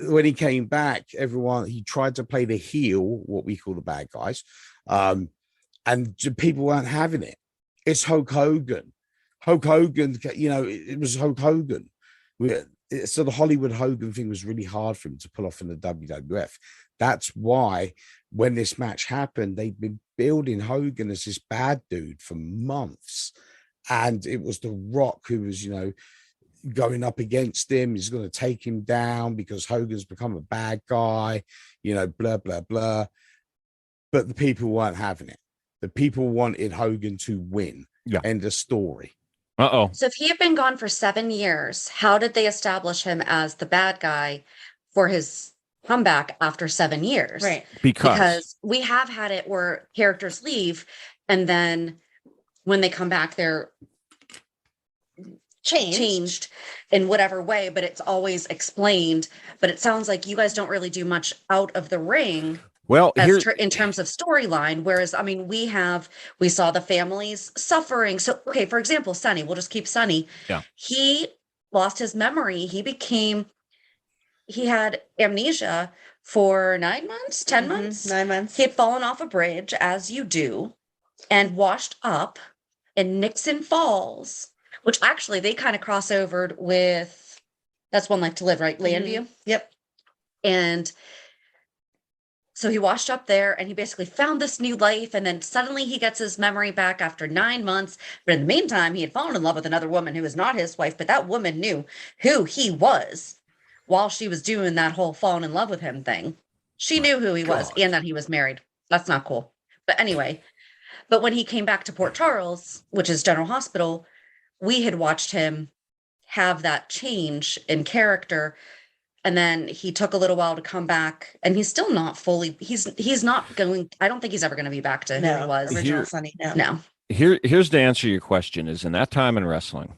when he came back, he tried to play the heel, what we call the bad guys. And people weren't having it. It's Hulk Hogan. Hulk Hogan, you know, it was Hulk Hogan. So the Hollywood Hogan thing was really hard for him to pull off in the WWF. That's why when this match happened, they'd been building Hogan as this bad dude for months. And it was The Rock who was, you know, going up against him. He's going to take him down because Hogan's become a bad guy, you know, blah, blah, blah. But the people weren't having it. The people wanted Hogan to win. Yeah. End of story. Uh-oh. So if he had been gone for 7 years, how did they establish him as the bad guy for his comeback after 7 years? Right. Because we have had it where characters leave and then when they come back, they're changed in whatever way, but it's always explained. But it sounds like you guys don't really do much out of the ring. Well, in terms of storyline, whereas, I mean, we saw the families suffering. So, okay, for example, Sonny, we'll just keep Sonny. Yeah. He lost his memory. He had amnesia for 9 months, 10 months. 9 months. He had fallen off a bridge, as you do, and washed up in Nixon Falls, which actually they kind of crossovered with, that's One Life to Live, right? Landview? Yep. And so he washed up there and he basically found this new life. And then suddenly he gets his memory back after 9 months. But in the meantime, he had fallen in love with another woman who was not his wife. But that woman knew who he was while she was doing that whole falling in love with him thing. She knew who he was and that he was married. That's not cool. But anyway, but when he came back to Port Charles, which is General Hospital, we had watched him have that change in character and then he took a little while to come back, and he's still not fully. He's not going. I don't think he's ever going to be back to who he was. Original Sonny. No. Here's to answer your question: is in that time in wrestling,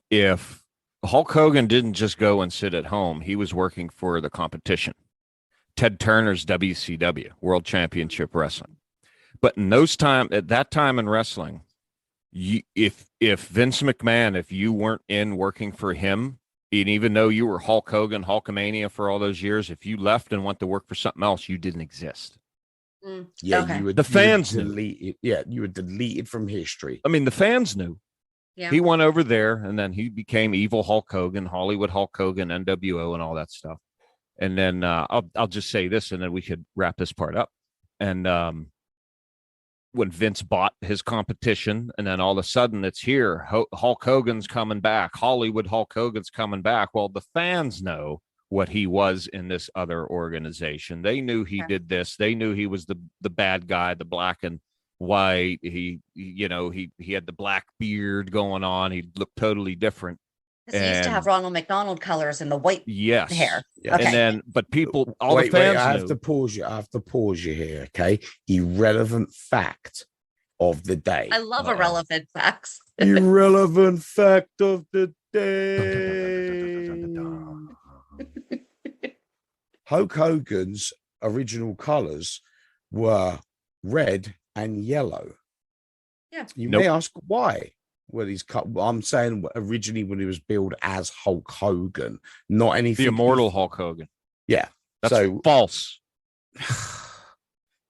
if Hulk Hogan didn't just go and sit at home, he was working for the competition. Ted Turner's WCW, World Championship Wrestling. But at that time in wrestling, if Vince McMahon, if you weren't in working for him, and even though you were Hulk Hogan, Hulkamania for all those years, if you left and went to work for something else, you didn't exist. Yeah, okay. you were deleted from history. I mean, the fans knew. Yeah. He went over there, and then he became evil Hulk Hogan, Hollywood Hulk Hogan, NWO, and all that stuff. And then I'll just say this, and then we could wrap this part up. And when Vince bought his competition, and then all of a sudden it's here, Hulk Hogan's coming back, Hollywood Hulk Hogan's coming back. Well, the fans know what he was in this other organization. They knew he did this. They knew he was the bad guy, the black and white. He had the black beard going on. He looked totally different. He used to have Ronald McDonald colors and the white hair. Yeah. Okay. And then, but people, the fans I have to pause you here. Okay. Irrelevant fact of the day. I love irrelevant facts. Irrelevant fact of the day. Hulk Hogan's original colors were red and yellow. Yeah. You may ask why. Well, I'm saying originally when he was billed as Hulk Hogan, not anything. The immortal Hulk Hogan. Yeah. That's false.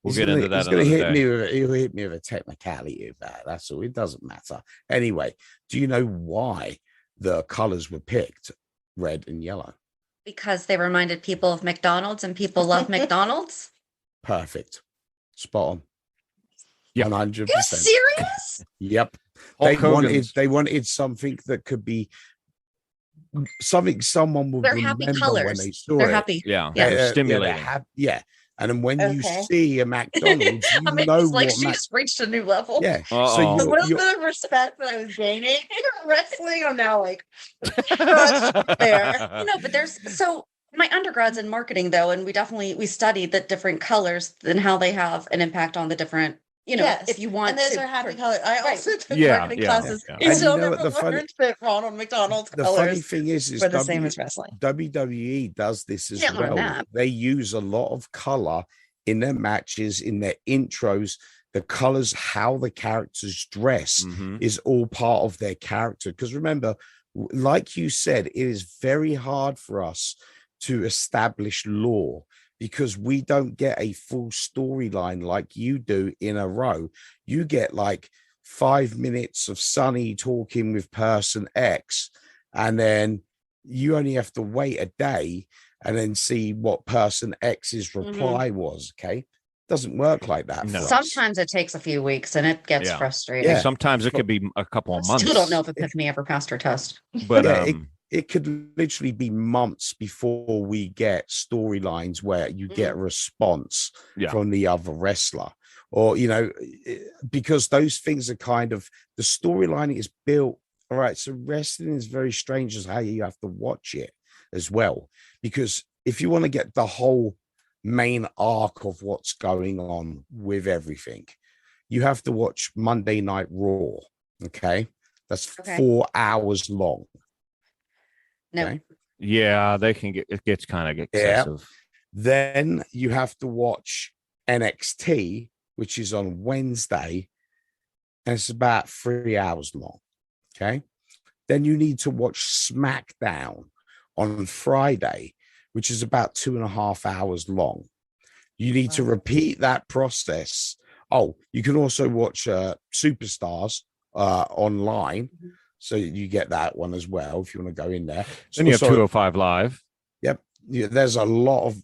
We'll get into that. He'll hit me with a technicality of that. That's all. It doesn't matter. Anyway, do you know why the colors were picked red and yellow? Because they reminded people of McDonald's, and people love McDonald's. Perfect. Spot on. Yeah. 100%. Are you serious? Yep. They wanted something that could be something someone would remember when they saw They're it. happy. Yeah. They're stimulating. And then when you see a McDonald's, you know it's like she's reached a new level. Yeah. Uh-oh. The little bit of respect that I was gaining in wrestling, I'm now like, there. But so my undergrad's in marketing though, and we studied the different colors and how they have an impact on the different. If you want, and those are happy colors. I also took marketing classes. Yeah. You still never learned that Ronald McDonald's colors. The funny thing is the same as wrestling. WWE does this as well. They use a lot of color in their matches, in their intros. The colors, how the characters dress, is all part of their character. Because remember, like you said, it is very hard for us to establish lore, because we don't get a full storyline like you do in a row. You get like 5 minutes of Sonny talking with person X, and then you only have to wait a day and then see what person X's reply was. Okay. Doesn't work like that. No. Sometimes it takes a few weeks and it gets frustrating. Yeah. Sometimes it could be a couple of months. Still don't know if Epiphany ever passed her test. But it could literally be months before we get storylines where you get a response from the other wrestler, or, because those things are kind of, the storyline is built. All right. So wrestling is very strange as how you have to watch it as well, because if you want to get the whole main arc of what's going on with everything, you have to watch Monday Night Raw. Okay. That's 4 hours long. No. Okay? Yeah, it gets kind of excessive. Then you have to watch NXT, which is on Wednesday, and it's about 3 hours long. Okay. Then you need to watch SmackDown on Friday, which is about 2.5 hours long. You need to repeat that process. Oh, you can also watch Superstars online. So you get that one as well if you want to go in there. Then you have 205 Live. Yep. Yeah, there's a lot of.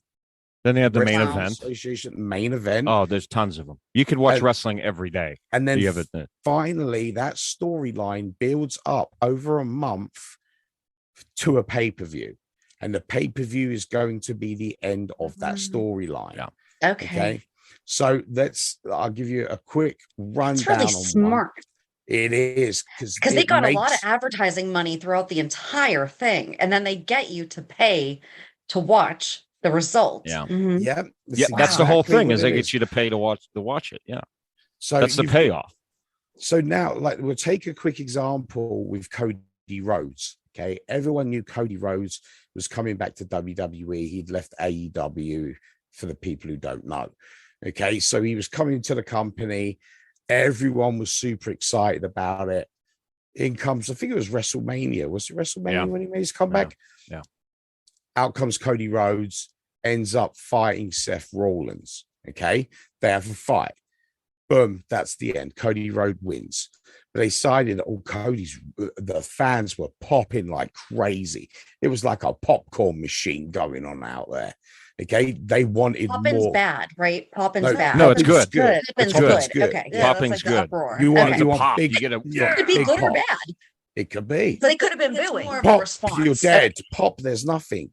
Then they have the main event. Association main event. Oh, there's tons of them. You could watch wrestling every day. And then finally, that storyline builds up over a month to a pay-per-view. And the pay-per-view is going to be the end of that storyline. Yeah. Okay. So I'll give you a quick rundown. It's really smart. It is, because they got a lot of advertising money throughout the entire thing, and then they get you to pay to watch the result. Yeah. Mhm. Yeah. That's the whole exactly thing what is they it get you to pay to watch it. Yeah. So That's the payoff. So now, like, we'll take a quick example with Cody Rhodes. Okay. Everyone knew Cody Rhodes was coming back to WWE. He'd left AEW, for the people who don't know. Okay. So he was coming to the company. Everyone was super excited about it. In comes, I think it was WrestleMania. Was it WrestleMania when he made his comeback? Yeah. Out comes Cody Rhodes, ends up fighting Seth Rollins. Okay. They have a fight. Boom, that's the end. Cody Rhodes wins. But they decided that the fans were popping like crazy. It was like a popcorn machine going on out there. Okay. They wanted Poppin's more. bad, right? Poppin's bad. No, it's good. Poppin's Poppin's good. Okay. Yeah, Poppin's that's like good. the uproar. You want, okay. you want pop. big, You get a It could be big good or pop. bad. It could be. They could have been It's booing. more of Pop, response. you're dead. Pop, there's nothing.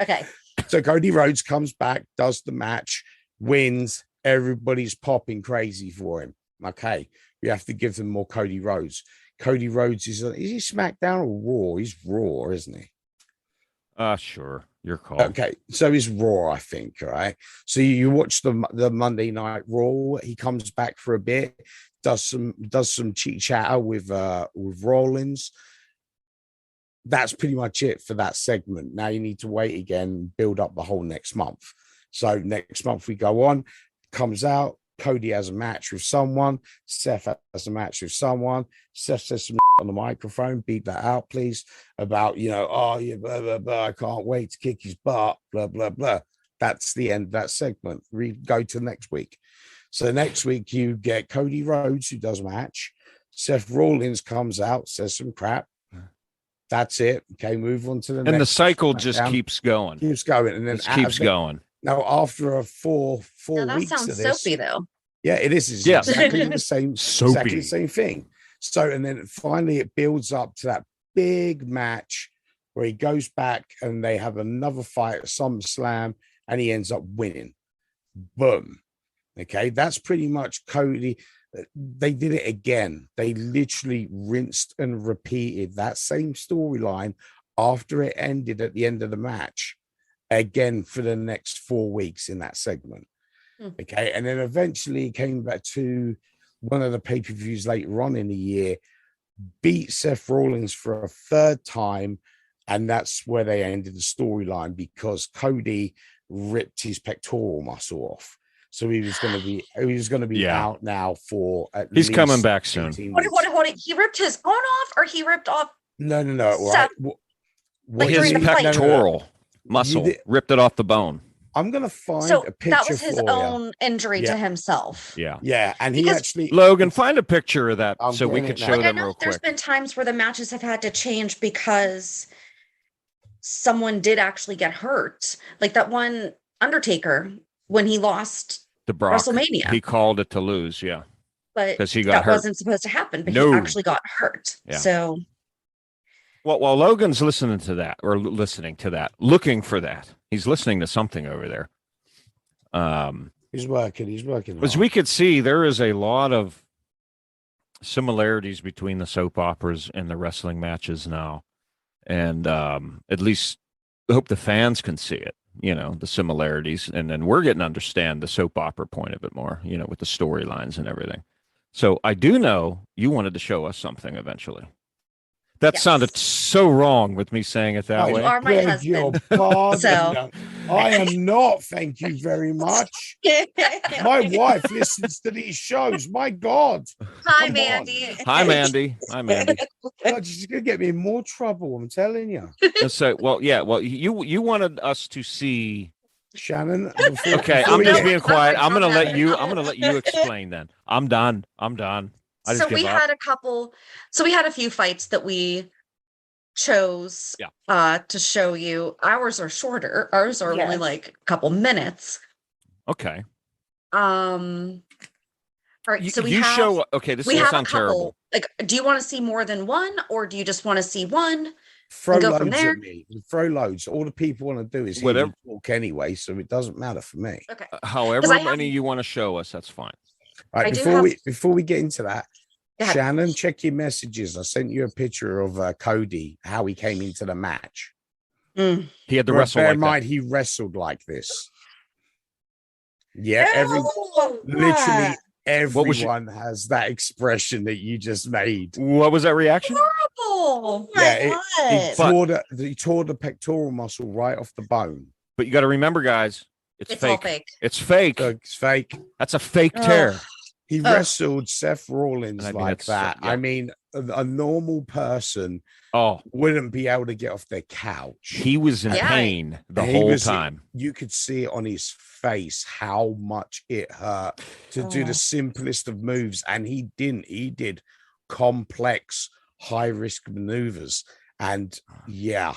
Okay. So Cody Rhodes comes back, does the match, wins. Everybody's popping crazy for him. Okay. We have to give them more Cody Rhodes. Cody Rhodes is he SmackDown or Raw? He's Raw, isn't he? Sure. Your call. Okay. So he's Raw, I think. All right. So you watch the Monday Night Raw. He comes back for a bit, does some chit chatter with Rollins. That's pretty much it for that segment. Now you need to wait again, build up the whole next month. So next month we go on, comes out. Cody has a match with someone. Seth has a match with someone. Seth says some on the microphone. Beat that out, please. About, oh, yeah, blah, blah, blah. I can't wait to kick his butt, blah, blah, blah. That's the end of that segment. We go to next week. So next week you get Cody Rhodes, who does a match. Seth Rollins comes out, says some crap. That's it. Okay, move on to the next. And the cycle just keeps going. Keeps going. And then it keeps going. Now, after a four Now, weeks that sounds of this, soapy, though. yeah, it is. It's Yes. exactly the same. Soapy. Exactly the same thing. So, and then finally, it builds up to that big match where he goes back and they have another fight at SummerSlam, and he ends up winning. Boom. Okay, that's pretty much Cody. They did it again. They literally rinsed and repeated that same storyline after it ended at the end of the match. Again for the next 4 weeks in that segment. Okay. And then eventually came back to one of the pay-per-views later on in the year, beat Seth Rollins for a third time. And that's where they ended the storyline because Cody ripped his pectoral muscle off. So he was going to be out now for at least. He's coming back soon. Hold it. He ripped his own off or he ripped off? No. Right. His pectoral muscle ripped it off the bone. I'm gonna find a picture. That was his own injury to himself. Yeah, and he actually Logan, find a picture of that so we could show them real quick. There's been times where the matches have had to change because someone did actually get hurt, like that one Undertaker when he lost the Brock, WrestleMania. He called it to lose, but because he got hurt. That wasn't supposed to happen, but he actually got hurt. Yeah. So. Well, while Logan's listening to that, looking for that, he's listening to something over there. He's working. As we could see, there is a lot of similarities between the soap operas and the wrestling matches now. And at least I hope the fans can see it, the similarities. And then we're getting to understand the soap opera point of it more, with the storylines and everything. So I do know you wanted to show us something eventually. That sounded so wrong with me saying it that way. You are my husband. So I am not. Thank you very much. My wife listens to these shows. My God. Hi, Mandy. Hi, Mandy. God, she's gonna get me in more trouble. I'm telling you. So, you wanted us to see Shannon. Okay, I'm just being quiet. I'm gonna let you explain then. I'm done. So we had a few fights that we chose to show you. Ours are shorter. Ours are only like a couple minutes. Okay. All right. So this will sound terrible. Like, do you want to see more than one, or do you just want to see one? Throw loads at me. Throw loads. All the people want to do is hear me talk anyway, so it doesn't matter for me. Okay. However many you want to show us, that's fine. All right, before we get into that, Shannon, check your messages. I sent you a picture of Cody, how he came into the match. He had to wrestle bear like in mind, that. he wrestled like this. Yeah, literally everyone has that expression that you just made. What was that reaction? Horrible. Yeah, he tore the pectoral muscle right off the bone. But you got to remember, guys, it's fake. All fake. It's fake. It's fake. That's a fake tear. He wrestled Seth Rollins like that. I mean, a normal person wouldn't be able to get off their couch. He was in pain the whole time. You could see it on his face how much it hurt to do the simplest of moves. And he didn't. He did complex, high-risk maneuvers. And yeah.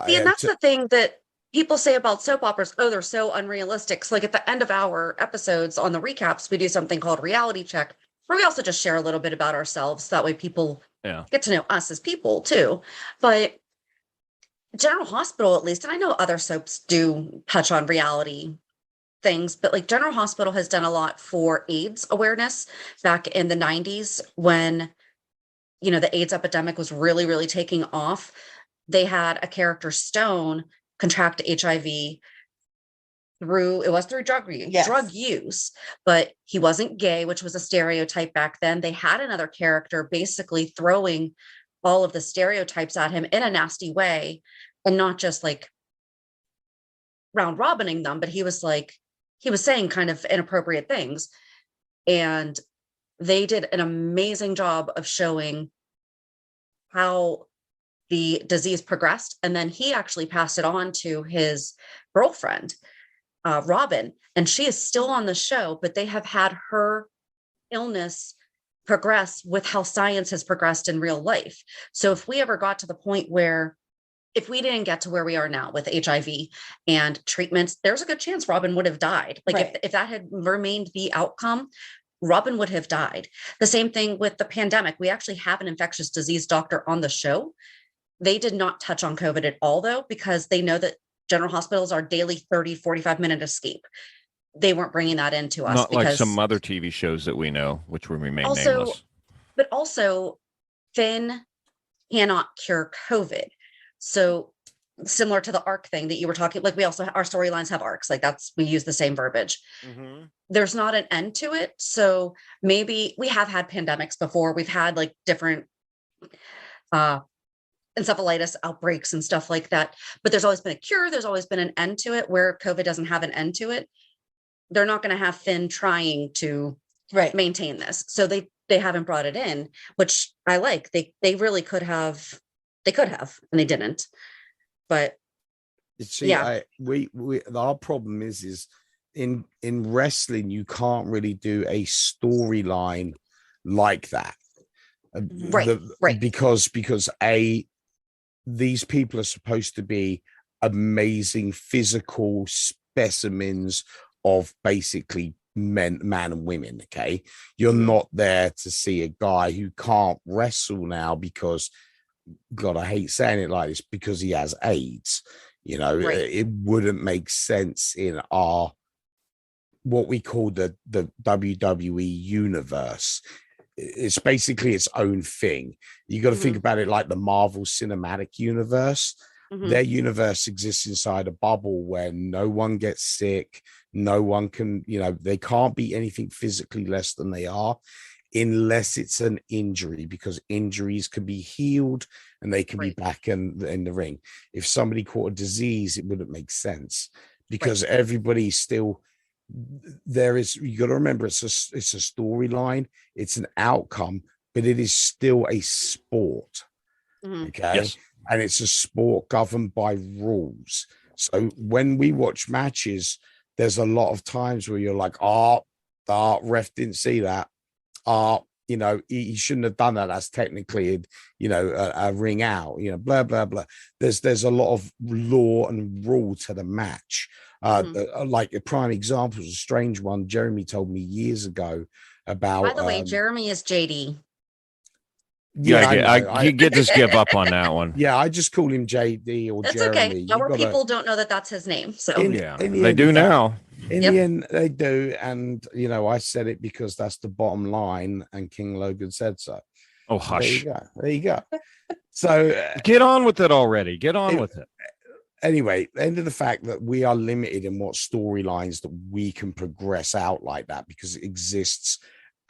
See, and that's the thing that people say about soap operas, they're so unrealistic. So like at the end of our episodes on the recaps, we do something called reality check, where we also just share a little bit about ourselves. That way people get to know us as people too. But General Hospital, at least, and I know other soaps do touch on reality things, but like General Hospital has done a lot for AIDS awareness back in the 90s when, the AIDS epidemic was really, really taking off. They had a character, Stone, contract HIV through drug use, but he wasn't gay, which was a stereotype back then. They had another character basically throwing all of the stereotypes at him in a nasty way, and not just like round robining them, but he was saying kind of inappropriate things. And they did an amazing job of showing how the disease progressed. And then he actually passed it on to his girlfriend, Robin, and she is still on the show, but they have had her illness progress with how science has progressed in real life. So if we ever got to the point where, if we didn't get to where we are now with HIV and treatments, there's a good chance Robin would have died. Like if that had remained the outcome, Robin would have died. The same thing with the pandemic. We actually have an infectious disease doctor on the show. They did not touch on COVID at all, though, because they know that general hospitals are daily 30, 45-minute escape. They weren't bringing that into us. Not like some other TV shows that we know, which will remain nameless. But also, Finn cannot cure COVID. So similar to the arc thing that you were talking, like we also, our storylines have arcs, like we use the same verbiage. Mm-hmm. There's not an end to it. So maybe we have had pandemics before. We've had like different encephalitis outbreaks and stuff like that. But there's always been a cure. There's always been an end to it. Where COVID doesn't have an end to it, they're not going to have Finn trying to maintain this. So they haven't brought it in, which I like. They really could have. They could have, and they didn't. But see, our problem is in wrestling, you can't really do a storyline like that. Because these people are supposed to be amazing physical specimens of basically man and women. Okay, you're not there to see a guy who can't wrestle now because, God, I hate saying it like this, because he has AIDS. It wouldn't make sense in our what we call the WWE universe. It's basically its own thing. You got to think about it like the Marvel Cinematic Universe. Mm-hmm. Their universe exists inside a bubble where no one gets sick. No one can, they can't be anything physically less than they are, unless it's an injury, because injuries can be healed and they can be back in the ring. If somebody caught a disease, it wouldn't make sense, because everybody's still there. You got to remember, it's a storyline, it's an outcome, but it is still a sport. Okay. Yes. And it's a sport governed by rules. So when we watch matches, there's a lot of times where you're like, the ref didn't see that. He shouldn't have done that. That's technically, a ring out, blah, blah, blah. There's a lot of law and rule to the match. Like a prime example is a strange one Jeremy told me years ago about. By the way, Jeremy is JD. I get just give up on that one. Yeah, I just call him JD or that's Jeremy. Okay. Our people don't know that that's his name. So they do now. In the end, they do. And, I said it because that's the bottom line. And King Logan said so. Oh, hush. There you go. So get on with it already. Get on with it. anyway, end of the fact that we are limited in what storylines that we can progress out like that because it exists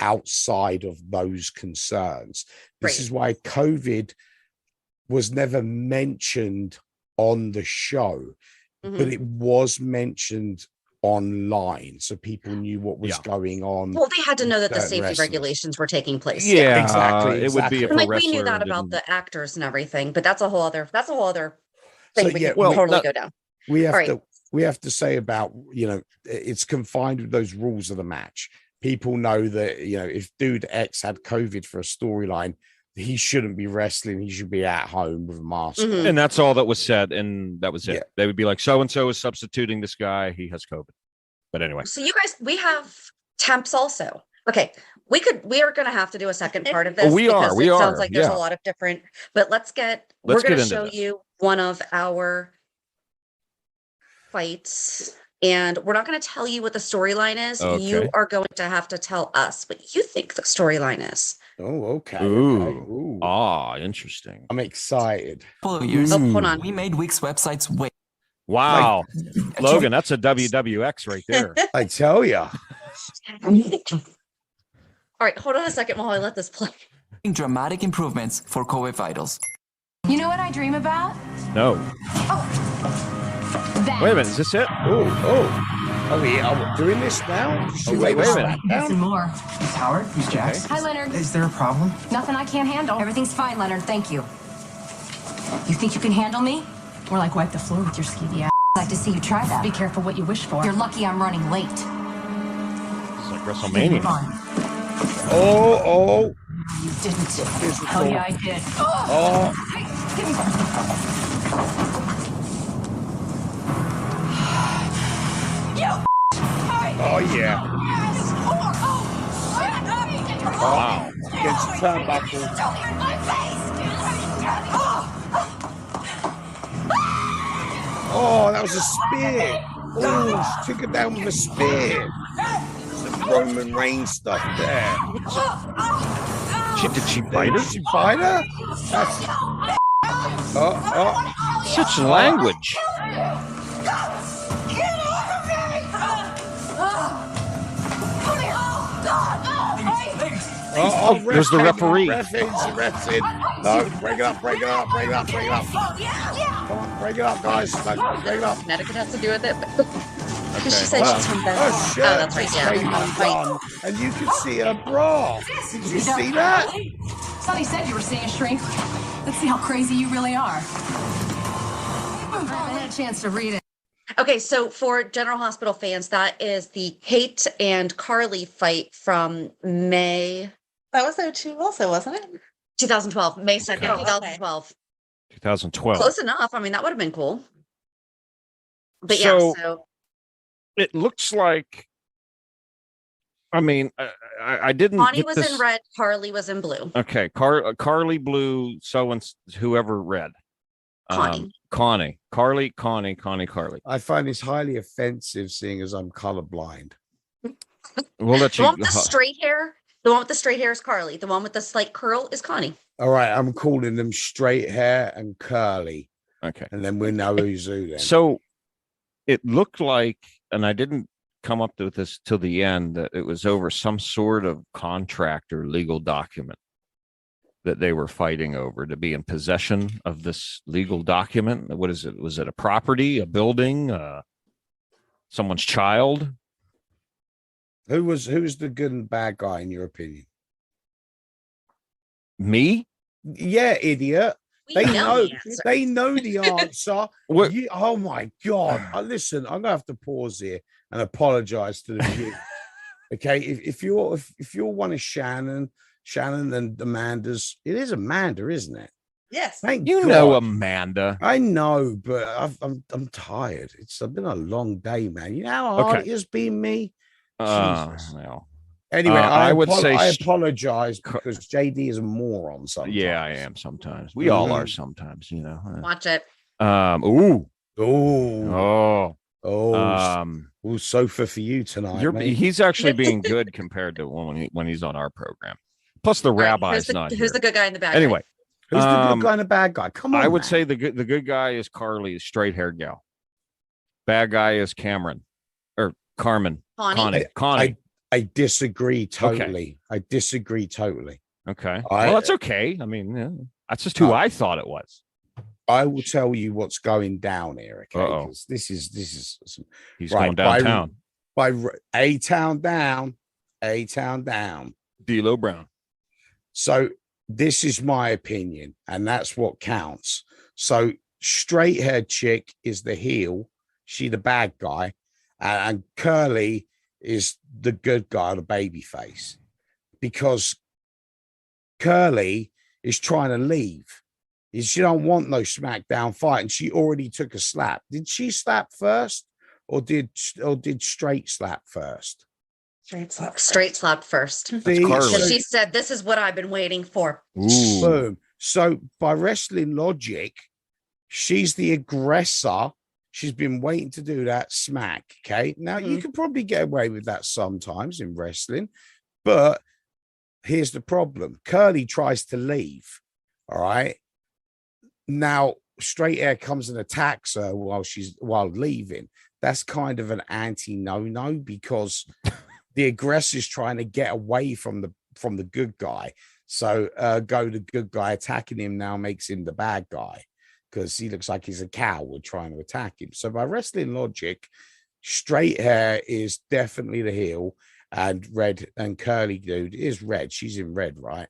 outside of those concerns. This is why COVID was never mentioned on the show, but it was mentioned online, so people knew what was going on. Well, they had to know that the safety regulations were taking place. Yeah, exactly. It would be if like we knew that about the actors and everything, but that's a whole other thing. So, we can totally go down. We have to say about, it's confined with those rules of the match. People know that, if dude X had COVID for a storyline, he shouldn't be wrestling. He should be at home with a mask. And that's all that was said. And that was it. Yeah. They would be like, so-and-so is substituting this guy. He has COVID. But anyway. So you guys, we have temps also. Okay. We are going to have to do a second part of this. We are. It sounds like there's a lot of different, but we're going to show you one of our fights. And we're not going to tell you what the storyline is. Okay. You are going to have to tell us what you think the storyline is. Oh, okay. Ooh. Ah, interesting. I'm excited. Hold on. We made Wix websites way. Wow. Logan, that's a WWX right there. I tell you. All right, hold on a second while I let this play. Dramatic improvements for COVID vitals. You know what I dream about? No. Wait a minute, is this it? Oh, yeah, we're doing this now? Wait a minute. And more. Who's Howard? Who's Jax? Hi, Leonard. Is there a problem? Nothing I can't handle. Everything's fine, Leonard. Thank you. You think you can handle me? More like wipe the floor with your skeevy ass. I'd like to see you try that. Be careful what you wish for. You're lucky I'm running late. This is like WrestleMania. Oh. You didn't. Hell yeah, I did. Hey, give me Oh, yeah. Wow. Against the turnbuckle. Oh, that was a spear. Oh, she took it down with a spear. Some Roman Reigns stuff there. Did she bite her? Did she bite her? Such language. There's the referee. Ref's in. No, break it up. Come on, break it up, guys. Break it up. Connecticut has to do with it. Okay. She said she's from Bethel. Oh, shit. Oh, that's right. Yeah. And you can see her bra. Did you see that? Sonny said you were seeing a shrink. Let's see how crazy you really are. I haven't had a chance to read it. Okay, so for General Hospital fans, that is the Kate and Carly fight from May. That was 02 also, wasn't it? 2012, May 2nd, Okay. 2012. 2012. Close enough. I mean, that would have been cool. But so it looks like, I mean, I didn't. Connie was in red, Carly was in blue. Okay, Carly blue, whoever red. Connie. Carly. I find this highly offensive, seeing as I'm colorblind. We'll let The one with the straight hair. The one with the straight hair is Carly. The one with the slight curl is Connie. All right, I'm calling them straight hair and curly. Okay, and then we know who's who. Then. So it looked like, and I didn't come up with this till the end, that it was over some sort of contract or legal document that they were fighting over, to be in possession of this legal document. What is it? Was it a property, a building, someone's child? Who's the good and bad guy in your opinion? Me? Yeah, idiot. They know the answer. Oh my God. Listen, I'm gonna have to pause here and apologize to the view. Okay, if you're one of Shannon and Amanda's, it is Amanda, isn't it? Yes. Thank you God. know Amanda. I know, but I'm tired. It's been a long day, man. You know how hard it has been me. Well. Anyway, I I apologize because JD is a moron sometimes. Yeah, I am sometimes. We all are sometimes, you know. Watch it. Sofa for you tonight. He's actually being good compared to when he's on our program. Plus the rabbi's not here. Who's the good guy in the back? Anyway, Who's the good guy and the bad guy? Come on, I would man. say the good guy is Carly, straight haired gal. Bad guy is Cameron or Carmen. Connie. I disagree totally. Okay. I disagree totally. Okay. Well, that's okay. I mean, yeah, that's just who I thought it was. I will tell you what's going down here, okay? Because this is he's going downtown. By A-Town down. D'Lo Brown. So this is my opinion, and that's what counts. So straight haired chick is the heel, she the bad guy, and Curly is the good guy, the baby face, because Curly is trying to leave. She don't want no SmackDown fight, and she already took a slap. Did she slap first, or did straight slap first? Straight slap first. She said, "This is what I've been waiting for." Ooh. Boom. So by wrestling logic, she's the aggressor. She's been waiting to do that smack. Okay. Now you can probably get away with that sometimes in wrestling, but here's the problem. Curly tries to leave. All right. Now straight hair comes and attacks her while leaving. That's kind of an no because the aggressor is trying to get away from the good guy. So the good guy attacking him now makes him the bad guy because he looks like he's a coward trying to attack him. So by wrestling logic, straight hair is definitely the heel, and red and curly dude is red. She's in red, right?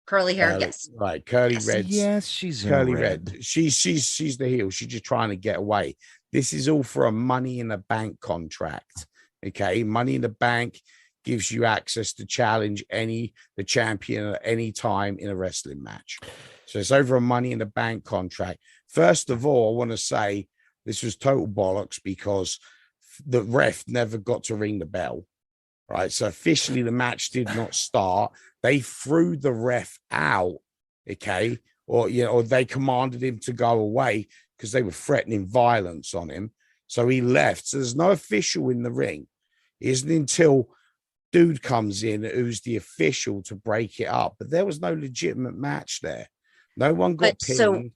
Curly hair, yes. Right, curly red. Yes, she's curly in red. She's the heel. She's just trying to get away. This is all for a Money in the Bank contract. Okay, Money in the Bank gives you access to challenge the champion at any time in a wrestling match. So it's over a Money in the Bank contract. First of all, I want to say this was total bollocks because the ref never got to ring the bell. Right, so officially the match did not start. They threw the ref out, okay, or they commanded him to go away because they were threatening violence on him. So he left. So there's no official in the ring. It isn't until dude comes in who's the official to break it up. But there was no legitimate match there. No one got pinned. So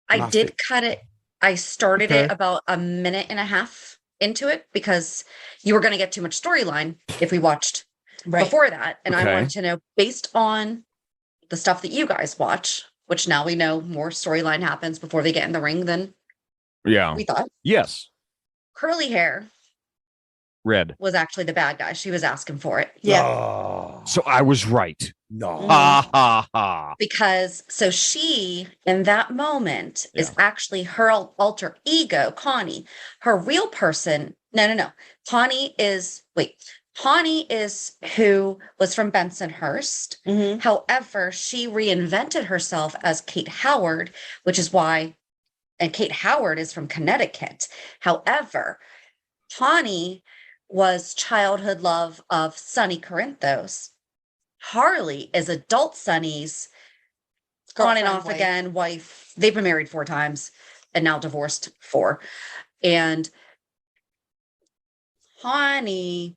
I did cut it. I started it about a minute and a half into it because you were going to get too much storyline if we watched before that. And I wanted to know, based on the stuff that you guys watch, which now we know more storyline happens before they get in the ring than we thought. Yes. Curly hair. Red. Was actually the bad guy. She was asking for it. Yeah. Oh. So I was right. No. Ha ha ha. Because so she, in that moment, is actually her alter ego, Connie. Her real person. No. Connie is who was from Bensonhurst. Mm-hmm. However, she reinvented herself as Kate Howard, which is why, and Kate Howard is from Connecticut. However, Connie was childhood love of Sonny Corinthos. Harley is adult Sonny's on and off again wife. They've been married 4 times and now divorced 4. And Connie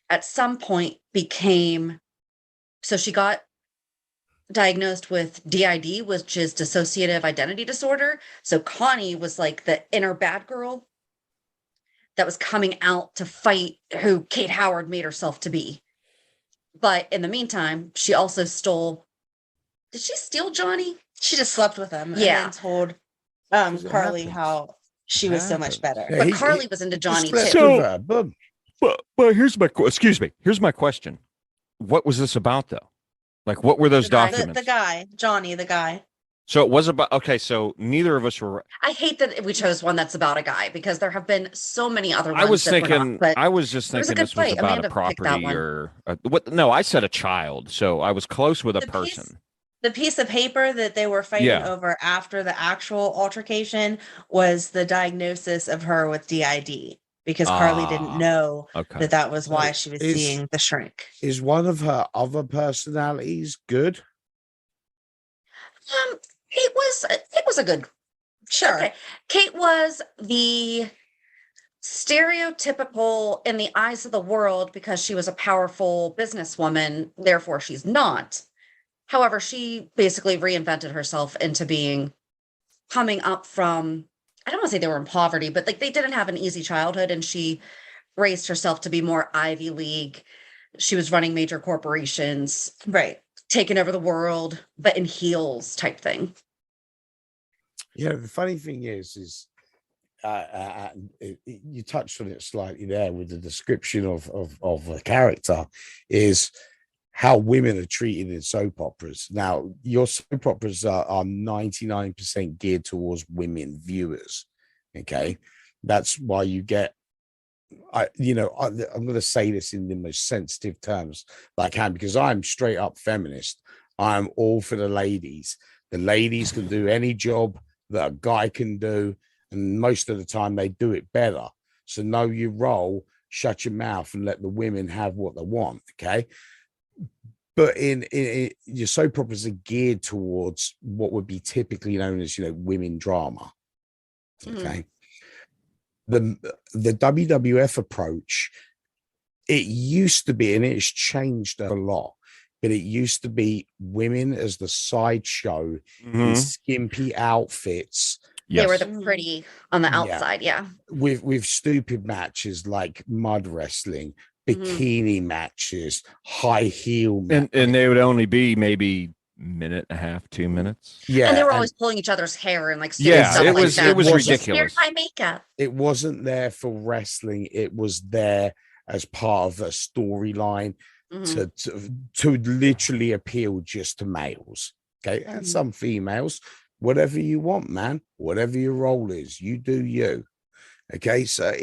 at some point she got diagnosed with DID, which is dissociative identity disorder. So Connie was like the inner bad girl that was coming out to fight who Kate Howard made herself to be. But in the meantime, she also stole. Did she steal Johnny? She just slept with him. Yeah. And told Carly how she was so much better. Yeah, but Carly was into Johnny too. So, but here's my Here's my question. What was this about, though? Like, what were those documents? The guy, Johnny, the guy. So it was about, okay, so neither of us were. I hate that we chose one that's about a guy because there have been so many other ones. I was just thinking this was about a property or what? No, I said a child. So I was close with a person. The piece of paper that they were fighting over after the actual altercation was the diagnosis of her with DID because Carly didn't know that was why she was seeing the shrink. Is one of her other personalities good? It was a good. Sure. Okay. Kate was the stereotypical in the eyes of the world because she was a powerful businesswoman. Therefore, she's not. However, she basically reinvented herself into coming up from, I don't want to say they were in poverty, but like they didn't have an easy childhood, and she raised herself to be more Ivy League. She was running major corporations, right, taking over the world, but in heels type thing. Yeah, the funny thing is you touched on it slightly there with the description of a character, is how women are treated in soap operas. Now, your soap operas are 99% geared towards women viewers. Okay, that's why you get. I'm going to say this in the most sensitive terms that I can, because I'm straight up feminist. I'm all for the ladies. The ladies can do any job that a guy can do, and most of the time they do it better. So know your role, shut your mouth, and let the women have what they want. Okay. But in your soap operas are geared towards what would be typically known as, women drama. Okay. The WWF approach, it used to be, and it's changed a lot, but it used to be women as the sideshow in skimpy outfits. Yes. They were the pretty on the outside, yeah. With stupid matches like mud wrestling, bikini matches, high heel matches. And they would only be maybe minute and a half, 2 minutes. Yeah. And they were always pulling each other's hair and like stuff like that. It was ridiculous. My makeup. It wasn't there for wrestling. It was there as part of a storyline to literally appeal just to males. Okay. And some females, whatever you want, man, whatever your role is, you do you. Okay. So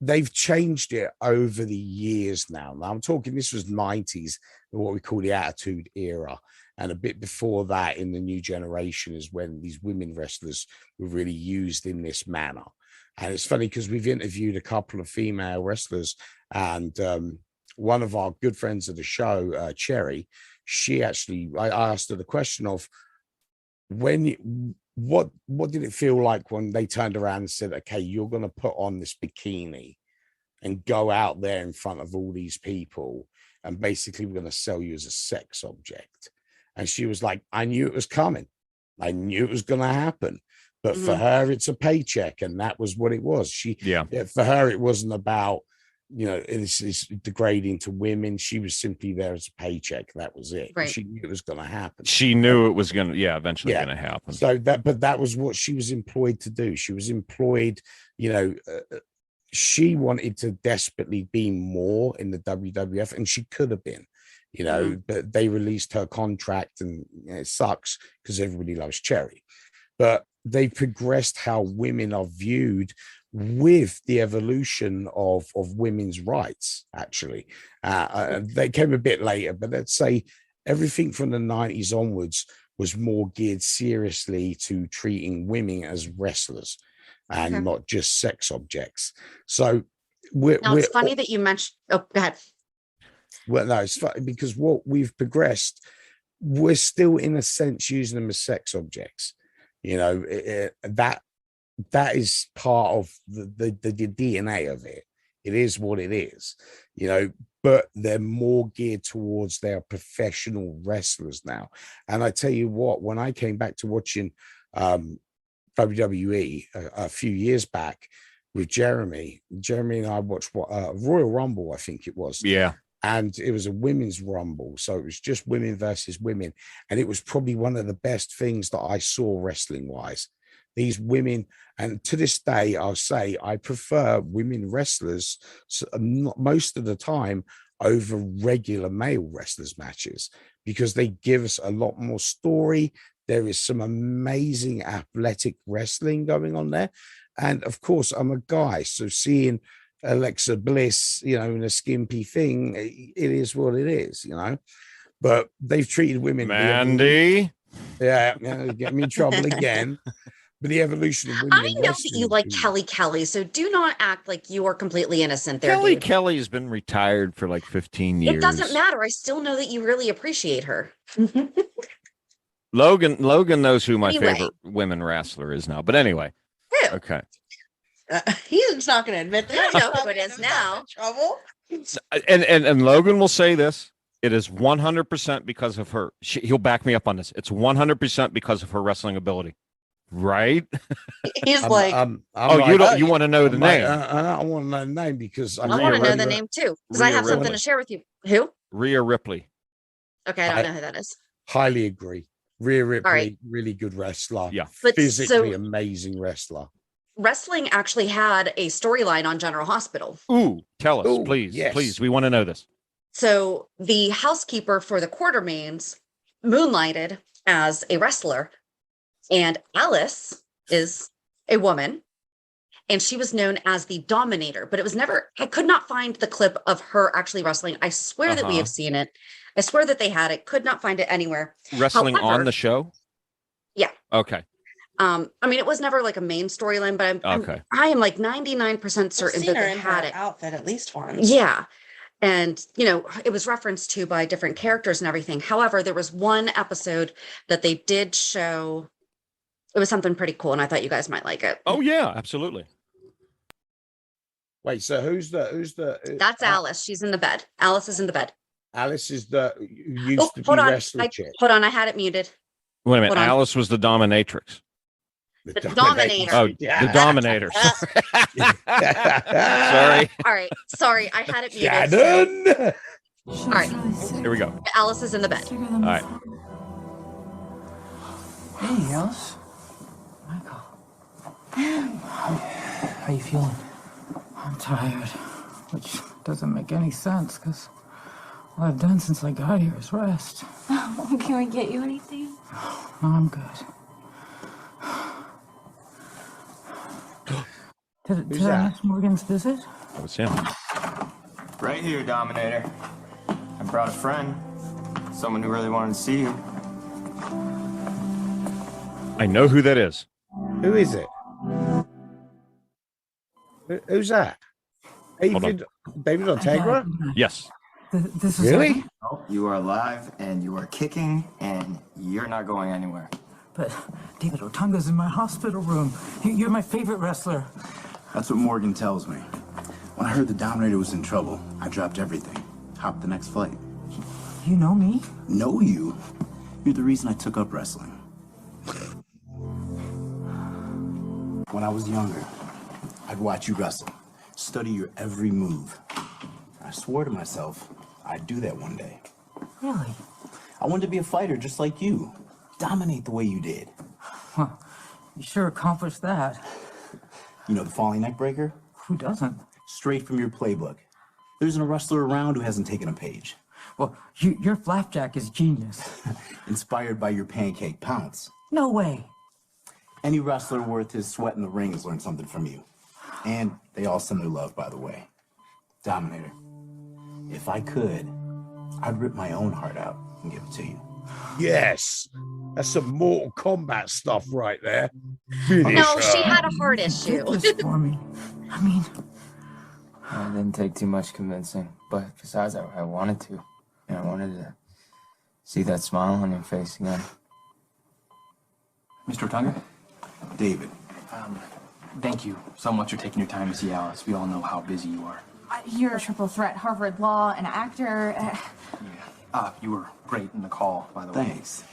they've changed it over the years now. Now I'm talking, this was 90s, what we call the Attitude Era. And a bit before that, in the new generation, is when these women wrestlers were really used in this manner. And it's funny because we've interviewed a couple of female wrestlers, and one of our good friends of the show, Cherry, she actually, I asked her the question of what did it feel like when they turned around and said, okay, you're going to put on this bikini and go out there in front of all these people, and basically we're going to sell you as a sex object. And she was like, I knew it was coming. I knew it was going to happen. But for her, it's a paycheck. And that was what it was. For her, it wasn't about, it's degrading to women. She was simply there as a paycheck. That was it. Right. She knew it was going to happen. She knew it was going to, eventually going to happen. So that was what she was employed to do. She was employed, she wanted to desperately be more in the WWF, and she could have been, but they released her contract, and it sucks because everybody loves Cherry. But they progressed how women are viewed with the evolution of women's rights, actually. They came a bit later, but let's say everything from the 90s onwards was more geared seriously to treating women as wrestlers and not just sex objects. So it's funny that you mentioned, oh, go ahead. Well, no, it's funny because what we've progressed, we're still in a sense using them as sex objects. That is part of the DNA of it. It is what it is, but they're more geared towards their professional wrestlers now. And I tell you what, when I came back to watching WWE a few years back with Jeremy and I watched Royal Rumble, I think it was. Yeah. And it was a women's rumble. So it was just women versus women. And it was probably one of the best things that I saw wrestling wise. These women, and to this day, I'll say I prefer women wrestlers most of the time over regular male wrestlers matches, because they give us a lot more story. There is some amazing athletic wrestling going on there. And of course, I'm a guy, so seeing Alexa Bliss, in a skimpy thing, it is what it is, but they've treated women. Mandy. Get me in trouble again. But the evolution of women. I know that you like Kelly, so do not act like you are completely innocent there. Kelly has been retired for like 15 years. It doesn't matter. I still know that you really appreciate her. Logan knows who my favorite women wrestler is now. But anyway. Who? Okay. He's not going to admit that. I know who it is now. Trouble. And Logan will say this. It is 100% because of her. He'll back me up on this. It's 100% because of her wrestling ability, right? He's like, you want to know the name? I want to know the name because I want to know the name too because I have something to share with you. Who? Rhea Ripley. Okay, I don't know who that is. Highly agree. Rhea Ripley, right. Really good wrestler. Yeah, but physically amazing wrestler. Wrestling actually had a storyline on General Hospital. Ooh, tell us, please. Yes. Please. We want to know this. So the housekeeper for the Quartermains moonlighted as a wrestler, and Alice is a woman, and she was known as the Dominator, but it was never, I could not find the clip of her actually wrestling. I swear that we have seen it. I swear that they had it. Could not find it anywhere. Wrestling on the show? Yeah. Okay. I mean, it was never like a main storyline, but I am like 99% certain that they had it. Outfit at least once. Yeah. And, you know, it was referenced to by different characters and everything. However, there was one episode that they did show. It was something pretty cool, and I thought you guys might like it. Oh, yeah, absolutely. Wait, so who's the? That's Alice. She's in the bed. Alice is in the bed. Alice is the used to be wrestler chick. Hold on, I had it muted. Wait a minute. Alice was the dominatrix. The Dominator. Oh, yeah. The Dominator. Sorry. All right. Sorry, I had it muted. Shannon. All right. Here we go. Alice is in the bed. All right. Hey, Alice. Michael. How you feeling? I'm tired, which doesn't make any sense because all I've done since I got here is rest. Can we get you anything? No, I'm good. Did I miss Morgan's visit? That was him. Right here, Dominator. I brought a friend. Someone who really wanted to see you. I know who that is. Who is it? Who's that? David Ortega? Yes. This is really? You are alive and you are kicking and you're not going anywhere. But David Otunga's in my hospital room. You're my favorite wrestler. That's what Morgan tells me. When I heard the Dominator was in trouble, I dropped everything. Hopped the next flight. You know me? Know you? You're the reason I took up wrestling. When I was younger, I'd watch you wrestle, study your every move. I swore to myself I'd do that one day. Really? I wanted to be a fighter just like you. Dominate the way you did. Well, you sure accomplished that. You know the falling neck breaker? Who doesn't? Straight from your playbook. There isn't a wrestler around who hasn't taken a page. Well, your flapjack is genius. Inspired by your pancake pounce. No way. Any wrestler worth his sweat in the ring has learned something from you. And they all send their love, by the way. Dominator, if I could, I'd rip my own heart out and give it to you. Yes. That's some Mortal Kombat stuff right there. No, she had a heart issue. For me. I mean, it didn't take too much convincing, but besides, I wanted to. And I wanted to see that smile on your face again. Mr. Otunga? David. Thank you so much for taking your time to see Alice. We all know how busy you are. You're a triple threat Harvard Law, an actor. You were great in the call, by the way. Thanks.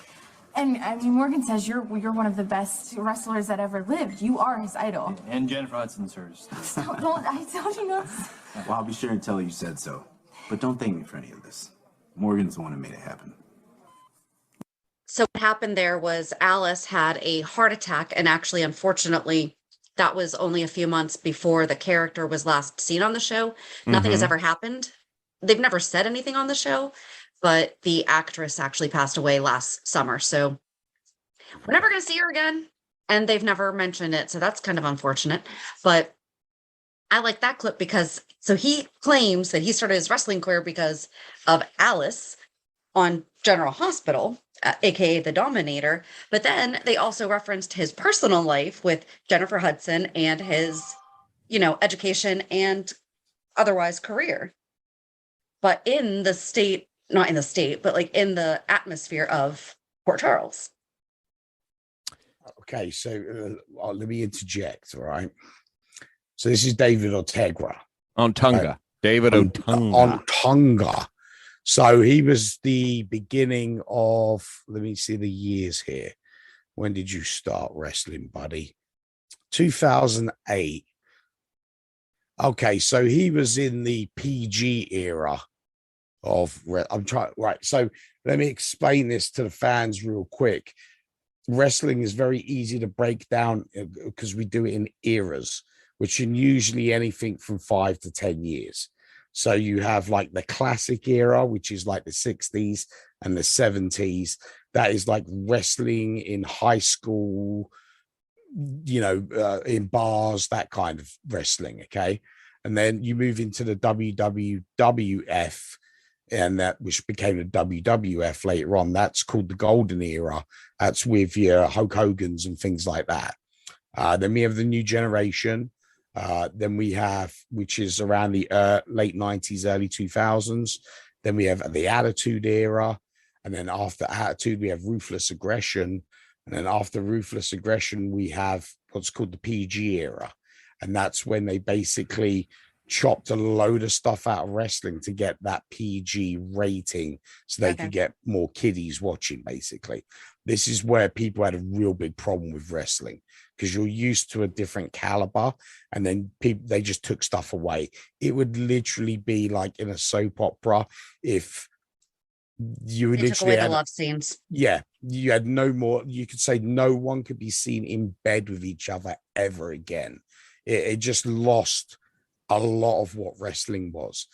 And I mean, Morgan says you're one of the best wrestlers that ever lived. You are his idol. And Jennifer Hudson's hers. I don't you know? Well, I'll be sure and tell her you said so. But don't thank me for any of this. Morgan's the one who made it happen. So what happened there was Alice had a heart attack, and actually, unfortunately, that was only a few months before the character was last seen on the show. Nothing has ever happened. They've never said anything on the show, but the actress actually passed away last summer. So we're never going to see her again, and they've never mentioned it. So that's kind of unfortunate. But I like that clip because so he claims that he started his wrestling career because of Alice on General Hospital, aka the Dominator. But then they also referenced his personal life with Jennifer Hudson and his, education and otherwise career. But in the state, not in the state, but like in the atmosphere of Port Charles. Okay, so let me interject, all right? So this is David Ortega. Otunga. David Otunga. Otunga. So he was the beginning of, let me see the years here. When did you start wrestling, buddy? 2008. Okay, so he was in the PG era of, I'm trying, right. So let me explain this to the fans real quick. Wrestling is very easy to break down because we do it in eras, which are usually anything from 5 to 10 years. So you have like the classic era, which is like the 60s and the 70s. That is like wrestling in high school, in bars, that kind of wrestling. Okay. And then you move into the WWF, and that which became the WWF later on. That's called the golden era. That's with your Hulk Hogan's and things like that. Then we have the new generation. Then we have, which is around the late 90s, early 2000s. Then we have the Attitude Era. And then after Attitude, we have Ruthless Aggression. And then after Ruthless Aggression, we have what's called the PG Era. And that's when they basically chopped a load of stuff out of wrestling to get that PG rating so they could get more kiddies watching, basically. This is where people had a real big problem with wrestling because you're used to a different caliber, and then they just took stuff away. It would literally be like in a soap opera if you would took away the love scenes. Yeah, you had no more. You could say no one could be seen in bed with each other ever again. It just lost a lot of what wrestling was.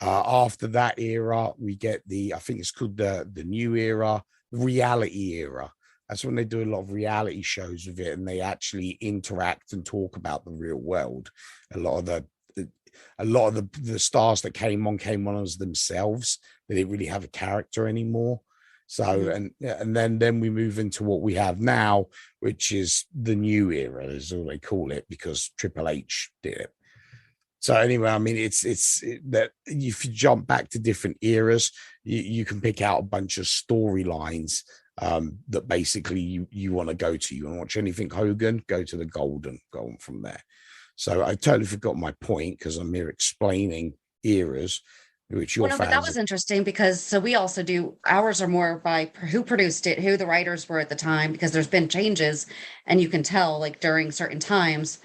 After that era, we get I think it's called the new era, reality era. That's when they do a lot of reality shows with it, and they actually interact and talk about the real world. A lot of the stars that came on as themselves. They didn't really have a character anymore. So, and then we move into what we have now, which is the new era, is all they call it, because Triple H did it. So anyway, I mean, it's that if you jump back to different eras, you can pick out a bunch of storylines that basically you want to go to. You want to watch anything Hogan, go to the Golden, go on from there. So I totally forgot my point because I'm here explaining eras. Which your but that was interesting because we also do, ours are more by who produced it, who the writers were at the time, because there's been changes and you can tell like during certain times.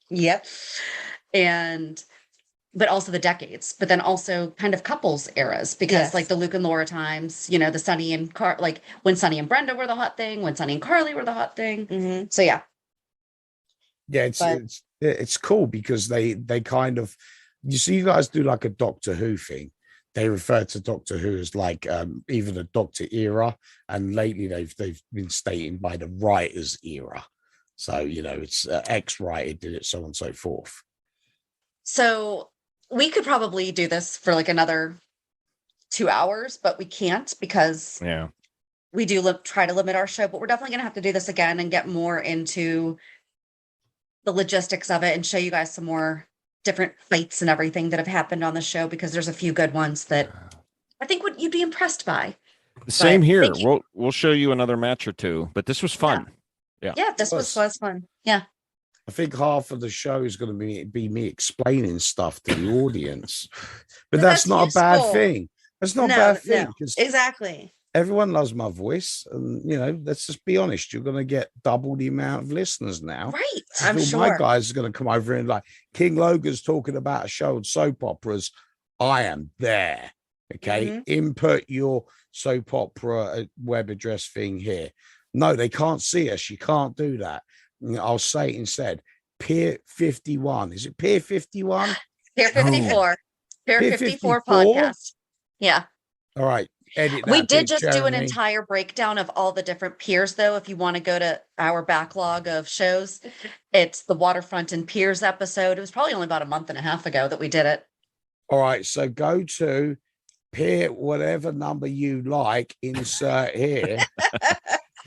Yep. But also the decades, but then also kind of couples eras, because like the Luke and Laura times, the Sonny and like when Sonny and Brenda were the hot thing, when Sonny and Carly were the hot thing. So yeah. Yeah, it's cool because they kind of, you see, you guys do like a Doctor Who thing. They refer to Doctor Who as like even a Doctor era, and lately they've been stating by the writers era. So it's X-writer did it, so on and so forth. So we could probably do this for like another 2 hours, but we can't because we do try to limit our show. But we're definitely going to have to do this again and get more into the logistics of it and show you guys some more different fights and everything that have happened on the show, because there's a few good ones that I think you'd be impressed by. Same here. We'll show you another match or two, but this was fun. Yeah, this was fun. Yeah. I think half of the show is going to be me explaining stuff to the audience, but that's not useful. A bad thing. That's not a bad thing. No, exactly. Everyone loves my voice, and let's just be honest. You're going to get double the amount of listeners now, right? I'm sure my guys are going to come over and like King Logan's talking about a show of soap operas. I am there. Okay, input your soap opera web address thing here. No, they can't see us. You can't do that. I'll say it instead. Pier 51. Is it Pier 51? Pier 54. Pier 54 podcast. Yeah. All right. We did just do an entire breakdown of all the different piers, though. If you want to go to our backlog of shows, it's the Waterfront and Piers episode. It was probably only about a month and a half ago that we did it. All right. So go to Pier, whatever number you like, insert here.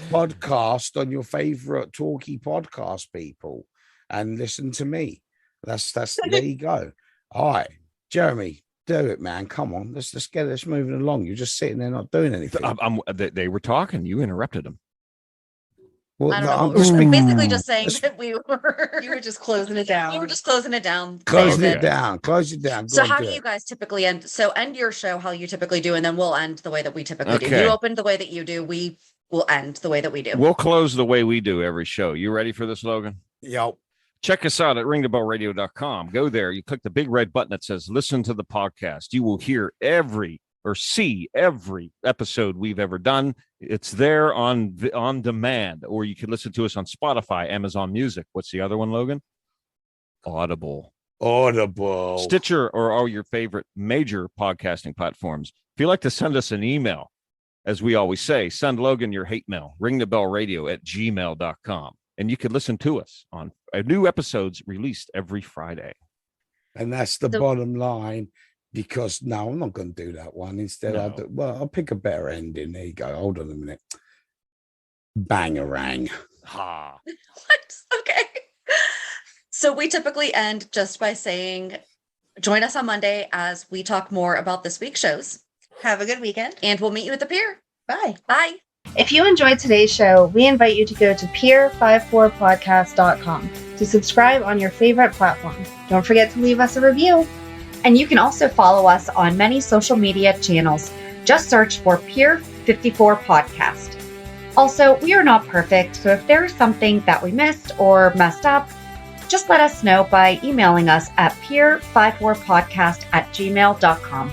Podcast on your favorite talkie podcast people and listen to me. That's there you go. All right, Jeremy, do it, man. Come on, let's get this moving along. You're just sitting there not doing anything. They were talking. You interrupted them. Well, I don't no, know. I'm We're just basically just saying that we were. You were just closing it down. We were just closing it down. closing saying it that- down. Close it down. Go So on, how do do it. you guys typically end? So end your show how you typically do, and then we'll end the way that we typically do. Okay. You opened the way that you do. We will end the way that we do. We'll close the way we do every show. You ready for this, Logan? Yep. Check us out at ringthebellradio.com. Go there. You click the big red button that says listen to the podcast. You will hear see every episode we've ever done. It's there on demand, or you can listen to us on Spotify, Amazon Music. What's the other one, Logan? Audible, Stitcher, or all your favorite major podcasting platforms. If you'd like to send us an email, as we always say, send Logan your hate mail, ringthebellradio@gmail.com. And you can listen to us on new episodes released every Friday. And that's the bottom line, because no, I'm not going to do that one. Instead, I'll pick a better ending. There you go. Hold on a minute. Bangarang. Ha. What? Okay. So we typically end just by saying, join us on Monday as we talk more about this week's shows. Have a good weekend. And we'll meet you at the pier. Bye. Bye. If you enjoyed today's show, we invite you to go to pier54podcast.com to subscribe on your favorite platform. Don't forget to leave us a review. And you can also follow us on many social media channels. Just search for Pier 54 Podcast. Also, we are not perfect, so if there is something that we missed or messed up, just let us know by emailing us at pier54podcast@gmail.com.